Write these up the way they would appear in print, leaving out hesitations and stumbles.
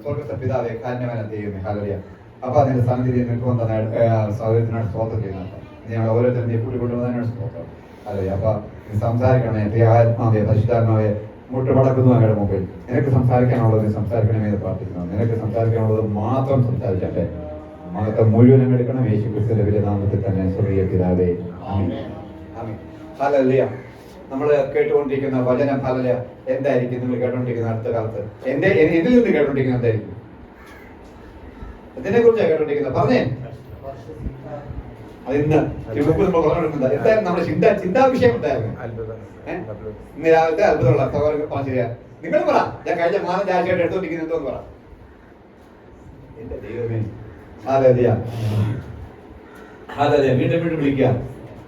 സ്വർഗസ്ഥ പിതാവേ കാരണവനെ ദൈവമേ ഹല്ലേലൂയ. അപ്പൊ അതിന്റെ സന്നിധി നിൽക്കുമെന്ന സൗകര്യത്തിനാണ് സ്തോത്രം ചെയ്യുന്നത്. ഞങ്ങൾ ഓരോരുത്തരും നീ കൂടി കൊണ്ടുവന്നതിനാണ് സ്തോത്രം. ഹല്ലേലൂയ. അപ്പൊ നീ സംസാരിക്കണമേ ആത്മാവേ പരിശുദ്ധാത്മാവേ മുട്ടുമടക്കുന്നു അങ്ങയുടെ മുമ്പിൽ. നിനക്ക് സംസാരിക്കാനുള്ളത് നീ സംസാരിക്കണമേ എന്ന് പ്രാർത്ഥിക്കുന്നു. നിനക്ക് സംസാരിക്കാനുള്ളത് മാത്രം സംസാരിച്ചാട്ടെ. മഹത്വം മുഴുവനും എടുക്കണം യേശു ക്രിസ്തുവിന്റെ വലിയ നാമത്തിൽ തന്നെ. സ്വർഗീയ പിതാവേ ആമേൻ. ആമേൻ. ഹല്ലേലൂയ. നമ്മൾ കേട്ടുകൊണ്ടിരിക്കുന്ന വചനം ഹല്ലേലൂയ എന്തായിരിക്കും? നിങ്ങൾ കേട്ടുകൊണ്ടിരിക്കുന്ന അടുത്ത കാലത്ത് ഇതിൽ നിന്ന് കേട്ടുകൊണ്ടിരിക്കുന്ന എന്തായിരിക്കും? ഇതിനെ കുറിച്ചാണ് കേട്ടുകൊണ്ടിരിക്കുന്നത്. പറഞ്ഞേ. അത് ഇന്ന് നമ്മൾ പറഞ്ഞിട്ടുണ്ട്. എന്തായാലും നമ്മുടെ ചിന്താ വിഷയം എന്തായിരുന്നു? ഇന്ന് രാവിലത്തെ അത്ഭുതമുള്ള ശരിയാ. നിങ്ങൾ പറ. ഞാൻ കഴിഞ്ഞ 4 ആഴ്ചയായിട്ട് എടുത്തോണ്ടിരിക്കുന്നത് എന്തോന്ന് പറ. എന്റെ ദൈവമേ ഹല്ലേലൂയ. ഹല്ലേലൂയ. വീണ്ടും വീണ്ടും വിളിക്കുക.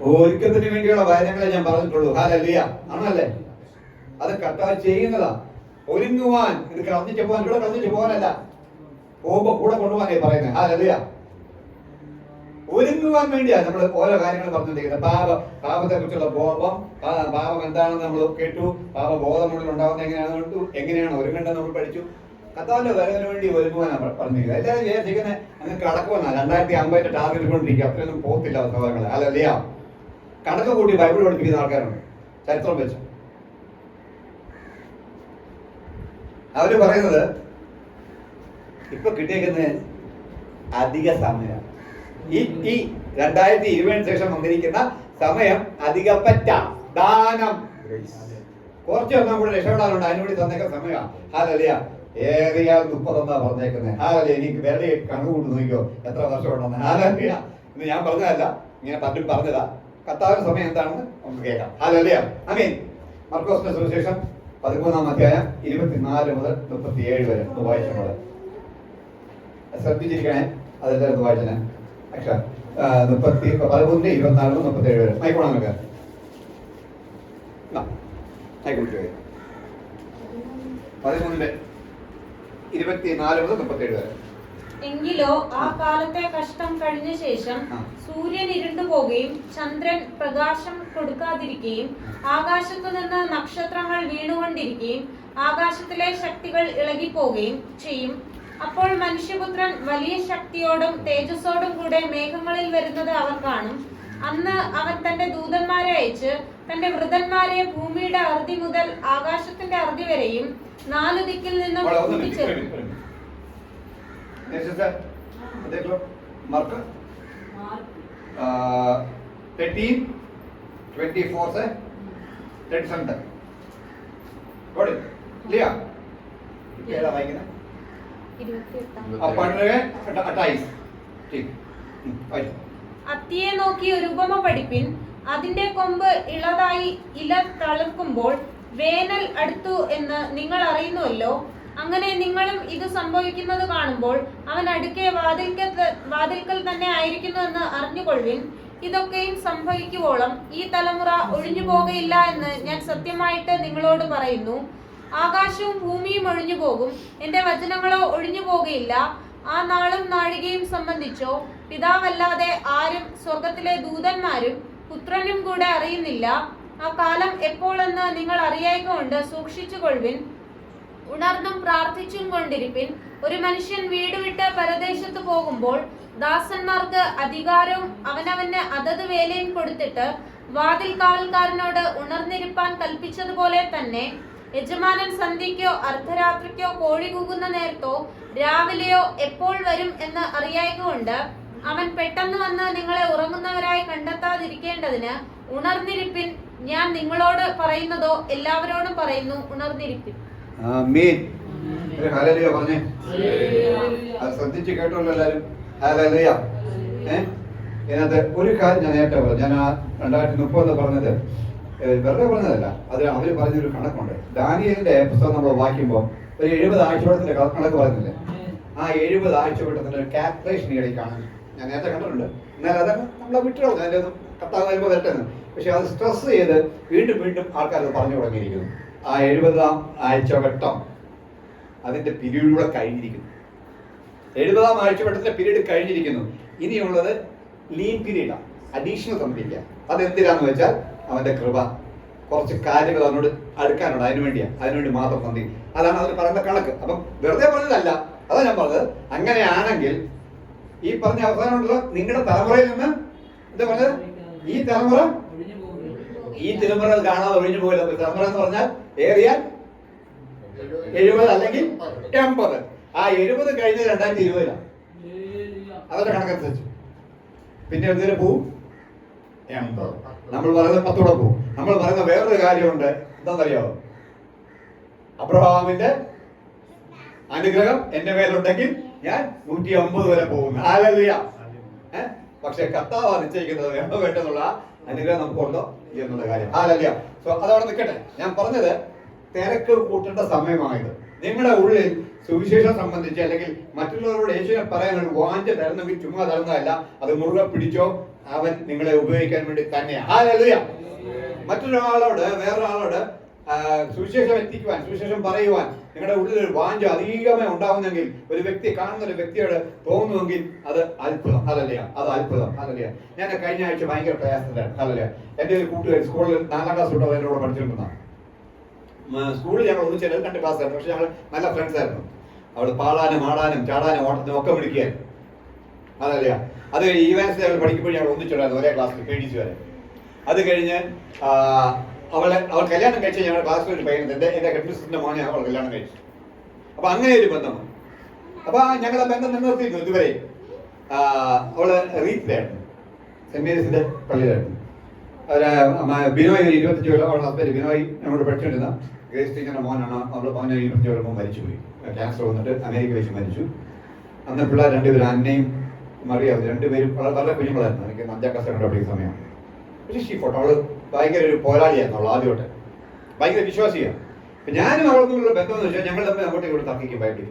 ഒരുക്കത്തിന് വേണ്ടിയുള്ള വചനങ്ങളെ ഞാൻ പറഞ്ഞിട്ടുള്ളൂ. ഹല്ലേലൂയ. ആണല്ലേ? അത് കർത്താവ് ചെയ്യുന്നതാ. ഒരുങ്ങുവാൻ, ഇത് കളഞ്ഞിട്ട് പോകാൻ, ഇവിടെ കളഞ്ഞിട്ട് പോകാനല്ല, പോകുമ്പോ കൂടെ കൊണ്ടുപോകാനായി പറയുന്നത്. ഹല്ലേലൂയ. ഒരുങ്ങുവാൻ വേണ്ടിയാണ് നമ്മൾ ഓരോ കാര്യങ്ങൾ പറഞ്ഞിരിക്കുന്നത്. പാപത്തെ കുറിച്ചുള്ള ബോധം, പാപം എന്താണെന്ന് നമ്മൾ കേട്ടു. പാപബോധം നമ്മളിൽ ഉണ്ടാകുന്നത് എങ്ങനെയാണ് ഒരുങ്ങേണ്ടത് നമ്മൾ പഠിച്ചു. കർത്താവിന്റെ വരവിന് വേണ്ടി ഒരുങ്ങുവാനാണ് പറഞ്ഞിരിക്കുന്നത്. എല്ലാവരും വിചാരിച്ചിരിക്കുന്നത് അങ്ങ് കടക്കുമെന്നാണ്. 2050 ടാർഗറ്റ് കൊണ്ടിരിക്കുക. അത്രയൊന്നും പോകത്തില്ല സഹോദരങ്ങളെ. ഹല്ലേലൂയ. കണക്ക് കൂട്ടി ബൈബിൾ പഠിപ്പിക്കുന്ന ആൾക്കാരുണ്ട്, ചരിത്രം വെച്ച്. അവര് പറയുന്നത് ഇപ്പൊ കിട്ടിയേക്കുന്ന അധിക സമയം, ഈ 2020 ശേഷം വന്നിരിക്കുന്ന സമയം അധികപ്പറ്റ ദാനം, കുറച്ച് ഒന്നും കൂടെ രക്ഷപ്പെടാനുണ്ട്. അതിനുവേണ്ടി തന്നേക്കുന്ന സമയമാണ്. ഹല്ലേലൂയ. ഏറിയാൽ 30 എന്നാ പറഞ്ഞേക്കുന്നത്. ഹല്ലേലൂയ. എനിക്ക് വെറുതെ കണക്ക് കൂട്ടി നോക്കിയോ എത്ര വർഷം ഉണ്ടെന്ന്. ഹല്ലേലൂയ. ഇന്ന് ഞാൻ പറഞ്ഞതല്ല, ഇങ്ങനെ പലരും പറഞ്ഞതാ. കർത്താവിന്റെ സമയം എന്താണെന്ന് നമുക്ക് കേൾക്കാം. ഹല്ലേലൂയ. ആമേൻ. മർക്കോസിന്റെ സുവിശേഷം 13-ാം അധ്യായം 24 മുതൽ 37 വരെ വായിച്ചോളെ. ശ്രദ്ധിച്ചിരിക്കണേ. അതെല്ലാവരും വായിച്ചേ. 13, 24, 37 വരെ. മൈക്കോണാ നമുക്ക് ആയിക്കോട്ടെ. 13-ന്റെ 24 മുതൽ 37 വരെ. എങ്കിലോ ആ കാലത്തെ കഷ്ടം കഴിഞ്ഞ ശേഷം സൂര്യൻ ഇരുണ്ടുപോകുകയും ചന്ദ്രൻ പ്രകാശം കൊടുക്കാതിരിക്കുകയും ആകാശത്തു നിന്ന് നക്ഷത്രങ്ങൾ വീണുകൊണ്ടിരിക്കുകയും ആകാശത്തിലെ ശക്തികൾ ഇളകിപ്പോവുകയും ചെയ്യും. അപ്പോൾ മനുഷ്യപുത്രൻ വലിയ ശക്തിയോടും തേജസ്സോടും കൂടെ മേഘങ്ങളിൽ വരുന്നത് അവർ കാണും. അന്ന് അവൻ തന്റെ ദൂതന്മാരെ അയച്ച് തന്റെ വൃതന്മാരെ ഭൂമിയുടെ അറുതി മുതൽ ആകാശത്തിന്റെ അറുതി വരെയും 4 ദിക്കിൽ നിന്നും കൂട്ടിച്ചേർക്കും. देख लो मार्क 13, 24 से 37 तक पढ़ लिया क्या वाइगना 28 अब पढ़ रहे हैं 28 ठीक അത്തിയെ നോക്കി ഒരു ഉപമ പഠിപ്പിൻ. അതിന്റെ കൊമ്പ് ഇളതായി ഇല തളിർക്കുമ്പോൾ വേനൽ അടുത്തു എന്ന് നിങ്ങൾ അറിയുന്നുവല്ലോ. അങ്ങനെ നിങ്ങളും ഇത് സംഭവിക്കുന്നത് കാണുമ്പോൾ അവൻ അടുക്കെ വാതിൽക്കൽ തന്നെ ആയിരിക്കുന്നു എന്ന് അറിഞ്ഞുകൊള്ളുവിൻ. ഇതൊക്കെയും സംഭവിക്കുവോളം ഈ തലമുറ ഒഴിഞ്ഞു പോകയില്ല എന്ന് ഞാൻ സത്യമായിട്ട് നിങ്ങളോട് പറയുന്നു. ആകാശവും ഭൂമിയും ഒഴിഞ്ഞു പോകും, എന്റെ വചനങ്ങളോ ഒഴിഞ്ഞു പോകയില്ല. ആ നാളും നാഴികയും സംബന്ധിച്ചോ പിതാവല്ലാതെ ആരും സ്വർഗത്തിലെ ദൂതന്മാരും പുത്രനും കൂടെ അറിയുന്നില്ല. ആ കാലം എപ്പോഴെന്ന് നിങ്ങൾ അറിയായിക്കൊണ്ട് സൂക്ഷിച്ചുകൊള്ളുവിൻ. ഉണർന്നും പ്രാർത്ഥിച്ചും കൊണ്ടിരിപ്പിൻ. ഒരു മനുഷ്യൻ വീട് വിട്ട് പരദേശത്ത് പോകുമ്പോൾ ദാസന്മാർക്ക് അധികാരവും അവനവന് അതത് വേലയും കൊടുത്തിട്ട് വാതിൽ കാവൽക്കാരനോട് ഉണർന്നിരിപ്പാൻ കൽപ്പിച്ചതുപോലെ തന്നെ യജമാനൻ സന്ധ്യയ്ക്കോ അർദ്ധരാത്രിക്കോ കോഴി കൂകുന്ന നേരത്തോ രാവിലെയോ എപ്പോൾ വരും എന്ന് അറിയായതുകൊണ്ട് അവൻ പെട്ടെന്ന് വന്ന് നിങ്ങളെ ഉറങ്ങുന്നവരായി കണ്ടെത്താതിരിക്കേണ്ടതിന് ഉണർന്നിരിപ്പിൻ. ഞാൻ നിങ്ങളോട് പറയുന്നതോ എല്ലാവരോടും പറയുന്നു, ഉണർന്നിരിപ്പിൻ. ഹല്ലേലൂയ പറഞ്ഞേ. അത് ശ്രദ്ധിച്ച് കേട്ടോല്ലോ എല്ലാവരും. ഹല്ലേലൂയ. ഇതിനകത്ത് ഒരു കാര്യം ഞാൻ നേരത്തെ പറഞ്ഞു. ഞാൻ 2030 പറഞ്ഞത് വെറുതെ പറഞ്ഞതല്ല, അത് അവര് പറഞ്ഞൊരു കണക്കുണ്ട്. ദാനിയേലിന്റെ പുസ്തകം നമ്മൾ വായിക്കുമ്പോൾ ഒരു 70 ആഴ്ചവട്ടത്തിന്റെ കണക്ക് പറയുന്നില്ലേ? ആ 70 ആഴ്ചവട്ടത്തിന്റെ ഒരു കാൽക്കുലേഷൻ ഇടയിൽ കാണാൻ ഞാൻ നേരത്തെ കണ്ടിട്ടുണ്ട്. എന്നാലും അതൊക്കെ നമ്മളെ വിട്ടുകളഞ്ഞു. അതിൻ്റെ ഒന്നും കർത്താവ് വരുമ്പോൾ വരട്ടെന്ന്. പക്ഷെ അത് സ്ട്രെസ് ചെയ്ത് വീണ്ടും വീണ്ടും ആൾക്കാർ പറഞ്ഞു തുടങ്ങിയിരിക്കുന്നു. ആ 70-ാം ആഴ്ചവട്ടം അതിന്റെ പീരീഡിലൂടെ കഴിഞ്ഞിരിക്കുന്നു. 70-ാം ആഴ്ചവട്ടത്തിന്റെ പീരീഡ് കഴിഞ്ഞിരിക്കുന്നു. ഇനിയുള്ളത് ലീൻ പീരീഡാണ്, അഡീഷണൽ സംഭവിക്കുക. അതെന്തിനാന്ന് വെച്ചാൽ അവന്റെ കൃപ, കുറച്ച് കാര്യങ്ങൾ അവനോട് അടുക്കാനുണ്ട്. അതിനുവേണ്ടി മാത്രം സന്ധി. അതാണ് അവർ പറയുന്ന കണക്ക്. അപ്പം വെറുതെ പറഞ്ഞതല്ല, അത് അതാ ഞാൻ പറഞ്ഞത്. അങ്ങനെയാണെങ്കിൽ ഈ പറഞ്ഞ അവസാനമുണ്ടല്ലോ, നിങ്ങളുടെ തലമുറയിൽ നിന്ന് എന്താ പറഞ്ഞത്, ഈ തലമുറ കാണാതെ ഒഴിഞ്ഞു പോകില്ല. തലമുറ എന്ന് പറഞ്ഞാൽ ഏറിയാൽ 70 അല്ലെങ്കിൽ 80. ആ 70 കഴിഞ്ഞ് 2020 അവരുടെ കണക്കനുസരിച്ച് പിന്നെ എന്തിനു പോവും? 80. നമ്മൾ പറയുന്നത് 10 കൂടെ പോവും. നമ്മൾ പറയുന്ന വേറൊരു കാര്യമുണ്ട്, എന്താണെന്നറിയോ? അബ്രഹാമിന്റെ അനുഗ്രഹം എന്റെ മേലുണ്ടെങ്കിൽ ഞാൻ 150 വരെ പോകുന്നു. ഹല്ലേലൂയ. പക്ഷെ കർത്താവ് നിശ്ചയിക്കുന്നത് വേണോ വേണ്ടെന്നുള്ള അനുഗ്രഹം നമുക്കുണ്ടോ എന്നുള്ള കാര്യം. ഹല്ലേലൂയ. സോ അതവിടെ നിൽക്കട്ടെ. ഞാൻ പറഞ്ഞത് തിരക്ക് കൂട്ടേണ്ട സമയമായത്. നിങ്ങളുടെ ഉള്ളിൽ സുവിശേഷം സംബന്ധിച്ച് അല്ലെങ്കിൽ മറ്റുള്ളവരോട് യേശുവിനെ പറയാനൊരു വാഞ്ച തരുന്നെങ്കിൽ ചുമ്മാ തരുന്നതല്ല, അത് മുറുകെ പിടിച്ചോ, അവൻ നിങ്ങളെ ഉപയോഗിക്കാൻ വേണ്ടി തന്നെയാണ്. ഹല്ലേലൂയ. മറ്റൊരാളോട്, വേറൊരാളോട് സുവിശേഷം എത്തിക്കുവാൻ, സുവിശേഷം പറയുവാൻ നിങ്ങളുടെ ഉള്ളിൽ ഒരു വാഞ്ച അധികമേ ഉണ്ടാവുന്നെങ്കിൽ, ഒരു വ്യക്തി കാണുന്ന ഒരു വ്യക്തിയോട് തോന്നുമെങ്കിൽ അത് അത്ഭുതം. ഹല്ലേലൂയ. അത് അത്ഭുതം. ഹല്ലേലൂയ. ഞാൻ കഴിഞ്ഞ ആഴ്ച ഭയങ്കര പ്രയാസത്തിലാണ്. ഹല്ലേലൂയ. എൻ്റെ ഒരു കൂട്ടുകാർ സ്കൂളിൽ 4ാം ക്ലാസ് തൊട്ട് എന്നോട് പഠിച്ചിരുന്നതാണ്. സ്കൂളിൽ ഞങ്ങൾ ഒന്നിച്ച് 2 ക്ലാസ് ആയിരുന്നു. പക്ഷെ ഞങ്ങൾ നല്ല ഫ്രണ്ട്സ് ആയിരുന്നു. അവൾ പാടാനും ആടാനും ചാടാനും ഓട്ടത്തിനും ഒക്കെ പിടിക്കുകയായിരുന്നു. ഹല്ലേലൂയ. അത് ഈവൻസ് ഞങ്ങൾ പഠിക്കുമ്പോൾ ഞങ്ങൾ ഒന്നിച്ചുണ്ടായിരുന്നു, ഒരേ ക്ലാസ്സിൽ PDC വരെ. അത് കഴിഞ്ഞ് അവൾ കല്യാണം കഴിച്ച് ഞങ്ങളുടെ ക്ലാസ്സിൽ ഒരു പയ്യൻ, എൻ്റെ ഹെഡ് മിസ്റ്ററിന്റെ മോനെ അവൾ കല്യാണം കഴിച്ചു. അപ്പൊ അങ്ങനെ ഒരു ബന്ധമാണ്. അപ്പൊ ഞങ്ങൾ ആ ബന്ധം നിലനിർത്തിയിരുന്നു ഇതുവരെ. അവള് റീത്തിലായിരുന്നു, സെന്റ് മേരീസിന്റെ പള്ളിയിലായിരുന്നു. ബിനോയ് 25 കൊല്ലം, അവളുടെ ഹസ്ബൻഡ് ബിനോയ് ഞങ്ങളോട് പഠിച്ചുകൊണ്ടിരുന്ന ഗ്രേസ് ടീച്ചറിന്റെ മോനാണ്. അവള് 25 കൊല്ലം മരിച്ചുപോയി. ക്യാൻസർ വന്നിട്ട് അമേരിക്ക വെച്ച് മരിച്ചു. അന്ന് പിള്ളേർ 2 പേരും, അന്നയും മറിയാവും, 2 പേരും വളരെ കുഞ്ഞുങ്ങളായിരുന്നു. എനിക്ക് 5ാം ക്ലാസ് പഠിക്കുന്ന സമയം. പക്ഷേ ഷീഫോട്ടോ അവള് ഭയങ്കര ഒരു പോരാളിയായിരുന്നു. അവൾ ആദ്യമായിട്ട് ഭയങ്കര വിശ്വാസിയാണ്. ഞാനും അവൾക്കുള്ള ബന്ധം എന്ന് വെച്ചാൽ ഞങ്ങൾ തമ്മിൽ അങ്ങോട്ടും ഇങ്ങോട്ട് തർക്കിക്കും, ഭയങ്കര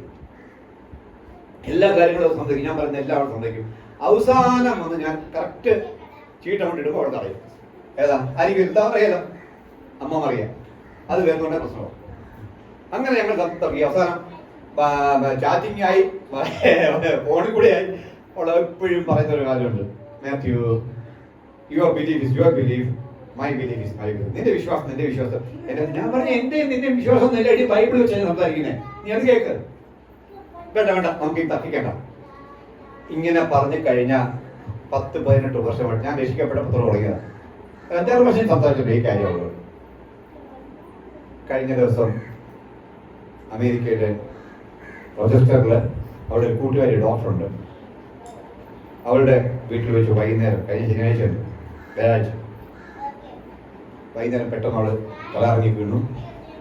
എല്ലാ കാര്യങ്ങളും സമ്മതിക്കും. ഞാൻ പറയുന്ന എല്ലാവരും സമ്മതിക്കും. അവസാനം വന്ന് ഞാൻ കറക്റ്റ് ചീട്ട് അങ്ങോട്ട് ഇടുമ്പോൾ അവൾ പറയും, ഏതാ ആയിരിക്കും എന്താ അറിയാലോ, അമ്മ അറിയാം, അത് വേറെന്നുണ്ടെ പ്രശ്നമാണ്. അങ്ങനെ ഞങ്ങൾ തർക്കി. അവസാനം ചാറ്റിംഗ് ആയി, ഫോണിൽ കൂടെ ആയി. അവൾ എപ്പോഴും പറയുന്ന ഒരു കാര്യമുണ്ട്, Matthew, your belief is your belief, my belief is my belief. നിന്റെ വിശ്വാസം നിന്റെ വിശ്വാസം. ഞാൻ പറഞ്ഞു, നിന്റെ വിശ്വാസം നിന്റെ അടി ബൈബിൾ വെച്ച് സംസാരിക്കുന്നത്, നീ അത് കേൾക്ക്. വേണ്ട വേണ്ട, നമുക്ക് ഈ തർക്കിക്കേണ്ട. ഇങ്ങനെ പറഞ്ഞു കഴിഞ്ഞാൽ 10-18 വർഷമായിട്ട് ഞാൻ രക്ഷിക്കപ്പെട്ടപ്പോൾ തുടങ്ങിയതാണ്. 5-6 വർഷം സംസാരിച്ചിട്ട് ഈ കാര്യമുള്ളൂ. കഴിഞ്ഞ ദിവസം അമേരിക്കയുടെ റോച്ചസ്റ്ററിൽ അവിടെ ഒരു കൂട്ടുകാരി ഡോക്ടറുണ്ട്. അവളുടെ വീട്ടിൽ വെച്ച് വൈകുന്നേരം, കഴിഞ്ഞ വ്യാഴാഴ്ച വൈകുന്നേരം പെട്ടെന്ന് അവൾ തലയിറങ്ങി വീണു,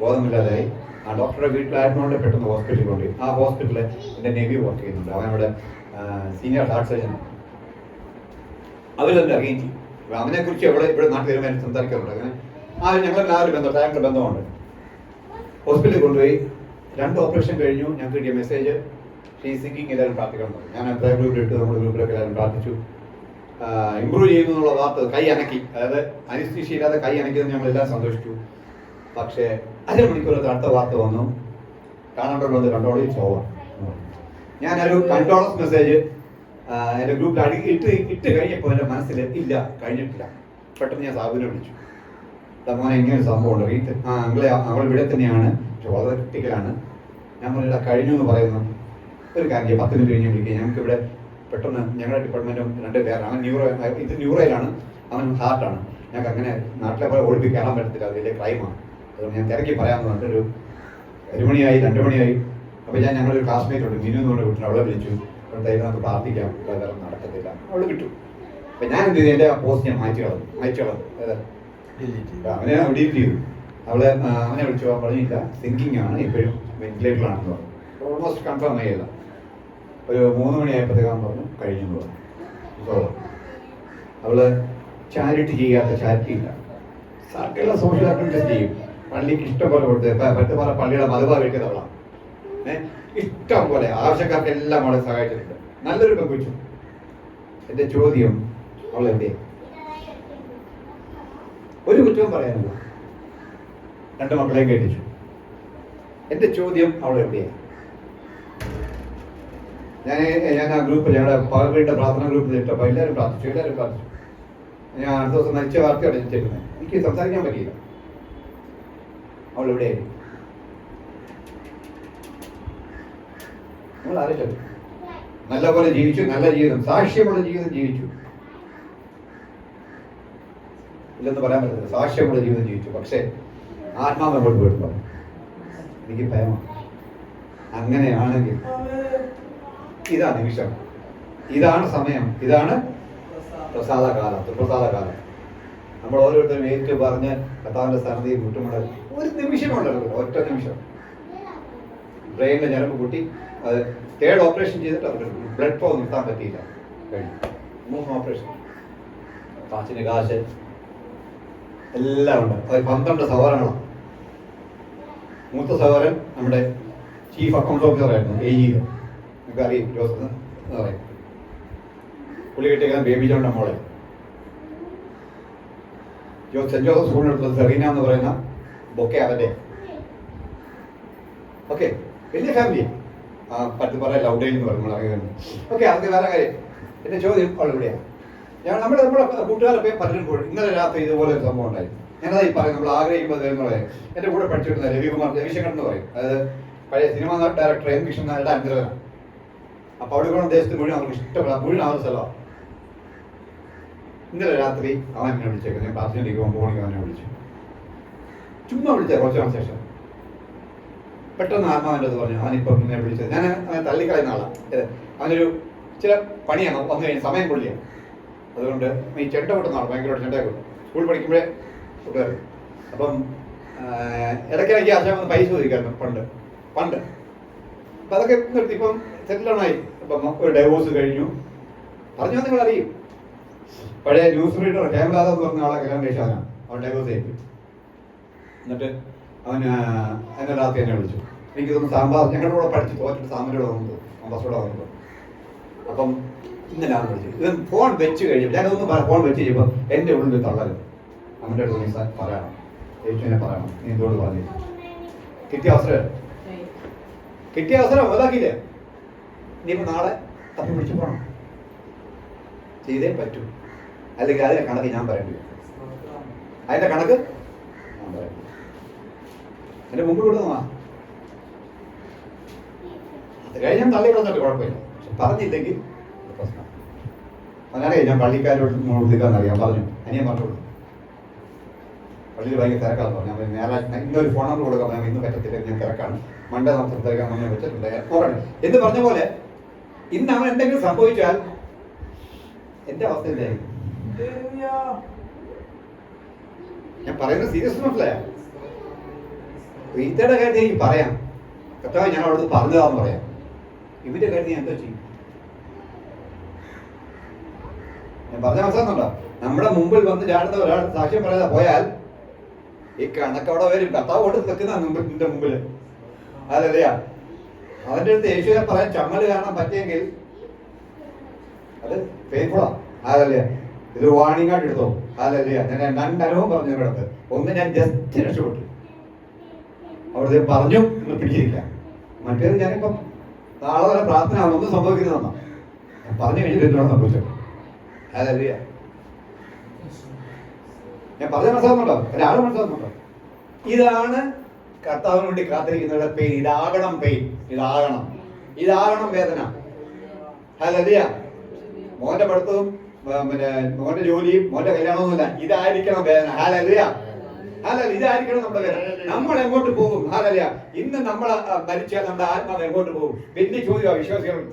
ബോധമില്ലാതായി. ആ ഡോക്ടറുടെ വീട്ടിലായിരുന്നോണ്ട് പെട്ടെന്ന് ഹോസ്പിറ്റലിൽ കൊണ്ടുപോയി. ആ ഹോസ്പിറ്റലിൽ എൻ്റെ നെവി വർക്ക് ചെയ്യുന്നുണ്ട്, അവനവിടെ സീനിയർ ഹാർട്ട് സർജൻ. അവരെല്ലാം അറേഞ്ച് ചെയ്യും. അവനെ കുറിച്ച് ഇവിടെ നാട്ടിൽ വരുമ്പോൾ സംസാരിക്കാറുണ്ട്. അങ്ങനെ ഞങ്ങളെല്ലാവരും ഞങ്ങളുടെ ബന്ധമുണ്ട്. ഹോസ്പിറ്റലിൽ കൊണ്ടുപോയി 2 ഓപ്പറേഷൻ കഴിഞ്ഞു. ഞങ്ങൾക്ക് കിട്ടിയ മെസ്സേജ്, സിങ്കിങ് എല്ലാവരും പ്രാർത്ഥിക്കണം. ഞാൻ പ്രയർ ഗ്രൂപ്പിൽ ഇട്ട് നമ്മുടെ ഗ്രൂപ്പിലൊക്കെ എല്ലാവരും പ്രാർത്ഥിച്ചു. ഇമ്പ്രൂവ് ചെയ്യുന്നു എന്നുള്ള വാർത്ത, കൈ അനക്കി, അതായത് അനിസ്തീഷ്യ ഇല്ലാതെ കൈ അനക്കിയത് ഞങ്ങളെല്ലാം സന്തോഷിച്ചു. പക്ഷേ 1/2 മണിക്കൂറൊക്കെ അടുത്ത വാർത്ത വന്നു, കാണേണ്ടത് കണ്ടോളി പോവാം. ഞാനൊരു കണ്ടോളൻസ് മെസ്സേജ് എൻ്റെ ഗ്രൂപ്പിൽ ഇട്ട് കഴിഞ്ഞപ്പോൾ എൻ്റെ മനസ്സിൽ ഇല്ല, കഴിഞ്ഞിട്ടില്ല. പെട്ടെന്ന് ഞാൻ സാബുവിനെ വിളിച്ചു, മോനെ ഇങ്ങനെ ഒരു സംഭവം ഉണ്ട്, റീത്ത് അവൾ ഇവിടെ തന്നെയാണ്, പക്ഷെ വളരെ ക്രിട്ടിക്കലാണ്. ഞാൻ പറഞ്ഞില്ല, കഴിഞ്ഞു എന്ന് പറയുന്നു. ഒരു കാര്യം 10 മിനിറ്റ് കഴിഞ്ഞ് വിളിക്കുക. ഞങ്ങൾക്കിവിടെ പെട്ടെന്ന് ഞങ്ങളുടെ ഡിപ്പാർട്ട്മെൻറ്റും 2 പേരാണ്. അവൻ ന്യൂറോയിലാണ്, അവൻ ഹാർട്ടാണ്. ഞങ്ങൾക്ക് അങ്ങനെ നാട്ടിലെ പോലെ ഓടിപ്പി കയറാൻ പറ്റത്തില്ല, അത് വലിയ ക്രൈമാണ്. അതുകൊണ്ട് ഞാൻ തിരക്കി പറയാമെന്ന് പറഞ്ഞിട്ട് 1 മണിയായി, 2 മണിയായി. അപ്പോൾ ഞങ്ങളൊരു ക്ലാസ്മേറ്റ് ഉണ്ട്, മിനു എന്ന് പറഞ്ഞ വീട്ടിൽ, അവളെ വിളിച്ചു. അവിടെ നമുക്ക് പ്രാർത്ഥിക്കാം, വേറെ നടക്കത്തില്ല, അവൾ കിട്ടും. അപ്പം ഞാൻ എന്ത് ചെയ്തു, എൻ്റെ ആ പോസ്റ്റ് ഞാൻ മാറ്റി കളഞ്ഞു. അവനെ ഡിലീറ്റ് ചെയ്തു. അവനെ വിളിച്ചു, പറഞ്ഞില്ല സിങ്കിങ് ആണ്, ഇപ്പോഴും വെന്റിലേറ്ററിലാണെന്ന് പറഞ്ഞു. ഓൾമോസ്റ്റ് കൺഫേം ചെയ്യില്ല. ഒരു 3 മണിയായപ്പോഴത്തേക്കാണ് പറഞ്ഞു കഴിഞ്ഞെന്ന് പറഞ്ഞു. സോ അവള് ചാരിറ്റി ചെയ്യാത്ത ചാരിറ്റി ഇല്ല, സകല സോഷ്യൽ ആക്ടിവിറ്റീസ് ചെയ്യും. പള്ളിക്ക് ഇഷ്ടം പോലെ കൊടുത്ത് പറ്റുപാറ പള്ളിയുടെ മതബ കഴിക്കുന്നവളാണ്. ഇഷ്ടം പോലെ ആവശ്യക്കാർക്ക് എല്ലാം അവളെ സഹായിച്ചിട്ടുണ്ട്. നല്ലൊരു പെൺകുച്ചു. എൻ്റെ ചോദ്യം, അവൾ എവിടെയാണ്? ഒരു കുറ്റവും പറയാനില്ല, 2 മക്കളെയും കേട്ടിച്ചു. എൻ്റെ ചോദ്യം, അവൾ എവിടെയാണ്? ഞാൻ ആ ഗ്രൂപ്പിൽ, ഞങ്ങളുടെ പകർവീണ്ട പ്രാർത്ഥന ഗ്രൂപ്പിൽ ഇട്ടപ്പോൾ എല്ലാവരും പ്രാർത്ഥിച്ചു. ഞാൻ അടുത്ത ദിവസം മരിച്ച വാർത്തയോടെ ചെല്ലുന്നത്. എനിക്ക് സംസാരിക്കാൻ പറ്റിയില്ല. അവൾ എവിടെയായിരുന്നു? നിങ്ങൾ ആലോചിച്ചു, നല്ലപോലെ ജീവിച്ചു, നല്ല ജീവിതം, സാക്ഷ്യമുള്ള ജീവിതം ജീവിച്ചു. ഇല്ലെന്ന് പറയാൻ പറ്റില്ല, സാക്ഷ്യമുള്ള ജീവിതം ജീവിച്ചു. പക്ഷേ ആത്മാവ് അങ്ങോട്ട് പോയിട്ടുണ്ടോ? എനിക്ക് ഭയമാണ്. അങ്ങനെയാണെങ്കിൽ ഇതാ നിമിഷം, ഇതാണ് സമയം, ഇതാണ് പ്രസാദകാലം. നമ്മൾ ഓരോരുത്തരും ഏറ്റു പറഞ്ഞ് കർത്താവിന്റെ സ്ഥാനത്തേക്ക് വിട്ടുമുടൽ ഒരു നിമിഷമുണ്ടല്ലോ, ഒറ്റ നിമിഷം. ബ്രെയിനിലെ ഞരമ്പ് പൊട്ടി, അത് 3rd ഓപ്പറേഷൻ ചെയ്തിട്ട് അവർക്ക് ബ്ലഡ് ഫ്ലോ നിർത്താൻ പറ്റിയില്ല. കഴിഞ്ഞു 3 ഓപ്പറേഷൻ. കാശിന് കാശ് എല്ലാം ഉണ്ട്. അത് 12 സഹോദരങ്ങളാണ്. മൂത്ത സഹോദരൻ നമ്മുടെ ചീഫ് അക്കൗണ്ട് ഓഫീസർ ആയിരുന്നു, AE. നിങ്ങൾക്ക് അറിയും, ജോസ് എന്ന് പറയും. പുള്ളി കിട്ടിയ ബേബി ജോണിന്റെ മോളെ സെന്റ് ജോസഫ് സ്കൂളിനെടുത്തത് സെറീന എന്ന് പറയുന്ന ബൊക്കെ അവന്റെ. ഓക്കെ, വലിയ ഫാമിലിയാണ്. പത്ത് പറയാം, ലൗഡേൽ എന്ന് പറയുമ്പോൾ അറിയുന്നത്. ഓക്കെ, അതൊക്കെ വേറെ കാര്യം. എന്റെ ചോദ്യം അവളിവിടെയാണ്. നമ്മുടെ കൂട്ടുകാരൊക്കെ പലരും പോയി. ഇന്നലെ രാത്രി ഇതുപോലെ ഒരു സംഭവം ഉണ്ടായി. ഞാനതായി പറയും, നമ്മൾ ആഗ്രഹിക്കുമ്പോൾ വരുന്നത്. എൻ്റെ കൂടെ പഠിച്ചിരുന്ന രവിശങ്കർ എന്ന് പറയും. അതായത് പഴയ സിനിമാ ഡയറക്ടർ M. കൃഷ്ണനാരുടെ അന്തരനാണ്. അപ്പോൾ അവിടെ കൂടെ ദേശത്ത് മുഴുവൻ അവർക്ക് ഇഷ്ടപ്പെടാം, മുഴുവൻ ആവുന്ന സ്ഥലമാണ്. ഇന്നലെ രാത്രി അവൻ എന്നെ വിളിച്ചേക്കുന്നത്. ഞാൻ പ്രാർത്ഥനയിലേക്ക് പോകുമ്പോൾ അവനെ വിളിച്ചു. ചുമ്മാ വിളിച്ച കുറച്ച് നാൾ ശേഷം പെട്ടെന്ന് ആത്മാവിൻ്റെ അത് പറഞ്ഞു. അവനിപ്പം എന്നെ വിളിച്ചത്, ഞാൻ അവനെ തള്ളിക്കളയുന്ന ആളാണ്. അവനൊരു ചില പണിയാണ് വന്നു കഴിഞ്ഞാൽ സമയം കൊള്ളിയാണ്. അതുകൊണ്ട് ഈ ചെണ്ട കൊട്ടുന്ന ആൾ, ഭയങ്കരമായിട്ട് ചെണ്ട കൊട്ടും. സ്കൂളിൽ പഠിക്കുമ്പോഴേ കൊട്ടുമായിരുന്നു. അപ്പം ഇടയ്ക്കിടയ്ക്ക് ആശാമെന്ന് പൈസ ചോദിക്കായിരുന്നു പണ്ട്. അപ്പം അതൊക്കെ നിർത്തി. ഇപ്പം സെറ്റിലാണായി. ഇപ്പം ഒരു ഡൈവോഴ്സ് കഴിഞ്ഞു. പറഞ്ഞാൽ നിങ്ങൾ അറിയും. പഴയ ന്യൂസ് റീഡർ ഹേമലാഥ എന്ന് പറഞ്ഞ ആളെ കല്യാണം കഴിച്ചാലാണ് അവൻ ഡൈവോഴ്സ് ചെയ്തു. എന്നിട്ട് അവന് എന്നെ രാത്രി എന്നെ വിളിച്ചു. എനിക്കിതൊന്ന് സാമ്പാർ, ഞങ്ങളുടെ കൂടെ പഠിച്ച് തോറ്റിട്ട് സാമ്പാരോടെ വന്നത്, അമ്പസോടെ വന്നത്. അപ്പം ഇന്നലാണ് വിളിച്ചത്. ഇത് ഫോൺ വെച്ച് കഴിയുമ്പോൾ ഞാനൊന്ന് ഫോൺ വെച്ച് കഴിയുമ്പോൾ എൻ്റെ ഉള്ളിൽ തള്ളലും അവൻ്റെ അടുത്ത് നീ പറയണം, യേശുവിനെ പറയണം, നീ എന്തുകൊണ്ട് പറഞ്ഞു. കിട്ടിയ അവസരം അതാക്കിയില്ലേ. ഇനിയിപ്പോൾ നാളെ തപ്പി പിടിച്ചു പോകണം, ചെയ്തേ പറ്റൂ. അല്ലെങ്കിൽ അതിൻ്റെ കണക്ക് ഞാൻ പറയേണ്ടി വരും. അതിൻ്റെ കണക്ക് ഞാൻ പറയാം. എൻ്റെ മുമ്പിൽ കൊടുക്കുന്നതാ. അത് കഴിഞ്ഞ് ഞാൻ തള്ളി കളഞ്ഞിട്ട് കുഴപ്പമില്ല. പക്ഷെ പറഞ്ഞില്ലെങ്കിൽ പ്രശ്നം. അങ്ങനെ ഞാൻ പള്ളിക്കാരോട് വിളിക്കാന്നറിയാം പറഞ്ഞു. അനിയൻ പറഞ്ഞോളൂ, പള്ളിയിൽ ഭയങ്കര തിരക്കാന്ന് പറഞ്ഞു. ഞാൻ നേരെ ഇന്നൊരു ഫോൺ നമ്പർ കൊടുക്കാൻ പറഞ്ഞു. ഇന്ന് പറ്റത്തില്ല, ഞാൻ തിരക്കാണ്, മണ്ടേ നമുക്ക് സംസാരിക്കാൻ മുന്നേ വെച്ചിട്ടുണ്ട് എന്ന് പറഞ്ഞ പോലെ ഇന്ന് അവൻ എന്തെങ്കിലും സംഭവിച്ചാൽ എന്റെ അവസ്ഥ എന്തായിരിക്കും? ഞാൻ പറയുന്നത് സീരിയസ് മനസ്സിലായ റീത്തയുടെ കാര്യം എനിക്ക് പറയാം. കർത്താവ് ഞാൻ അവിടുന്ന് പറഞ്ഞതാന്ന് പറയാം. ഇവന്റെ കാര്യം ഞാൻ എന്താ ചെയ്യും? ഞാൻ പറഞ്ഞ മനസ്സിലാക്കുന്നുണ്ടോ? നമ്മുടെ മുമ്പിൽ വന്ന് ചാടുന്ന ഒരാൾ സാക്ഷ്യം പറയാതെ പോയാൽ ഈ കണക്കവിടെ വരും. കർത്താവ് കൊണ്ട് നിൽക്കുന്ന നിന്റെ മുമ്പില് അതല്ലയാ. അവന്റെ അടുത്ത് യേശുവിനെ പറയാൻ ചമ്മല് കാണാൻ പറ്റിയെങ്കിൽ അത് പെയിൻഫുള്ളാ. അതല്ലേ, ഇത് വാണിംഗ് ആയിട്ട് എടുത്തോ. അതല്ലയാ, ഞാൻ 2 അനുഭവം പറഞ്ഞു കിടത്ത്. ഒന്ന് ഞാൻ ജസ്റ്റ് രക്ഷപ്പെട്ടു, അവിടെ പറഞ്ഞു നിങ്ങൾ പിടിച്ചിരിക്കുക. മറ്റേത് ഞാനിപ്പം നാളെ വരെ പ്രാർത്ഥന ഒന്നും സംഭവിക്കുന്നതെന്നാ ഞാൻ പറഞ്ഞു കഴിഞ്ഞിട്ട് എന്താണ് സംഭവിച്ചത്. അതല്ലയാ, ഞാൻ പറഞ്ഞ മനസ്സിലാകുന്നുണ്ടോ? ഒരാൾ മനസ്സിലാക്കുന്നുണ്ടോ? ഇതാണ് കർത്താവിന് വേണ്ടി കാത്തിരിക്കുന്നവരുടെ പെയിൻ. ഇതാകണം പെയിൻ, ഇതാകണം വേദന. ഹല്ലേലൂയ. മോന്റെ പഠിത്തവും പിന്നെ മോന്റെ ജോലിയും മോന്റെ കല്യാണമൊന്നുമില്ല, ഇതായിരിക്കണം വേദന. ഹല്ലേലൂയ. ഇതായിരിക്കണം നമ്മുടെ വേദന. നമ്മൾ എങ്ങോട്ട് പോകും? ഹല്ലേലൂയ. ഇന്ന് നമ്മൾ മരിച്ചാൽ നമ്മുടെ ആത്മാവ് എങ്ങോട്ട് പോകും? വലിയ ചോദ്യമാണ് വിശ്വാസികളുടെ.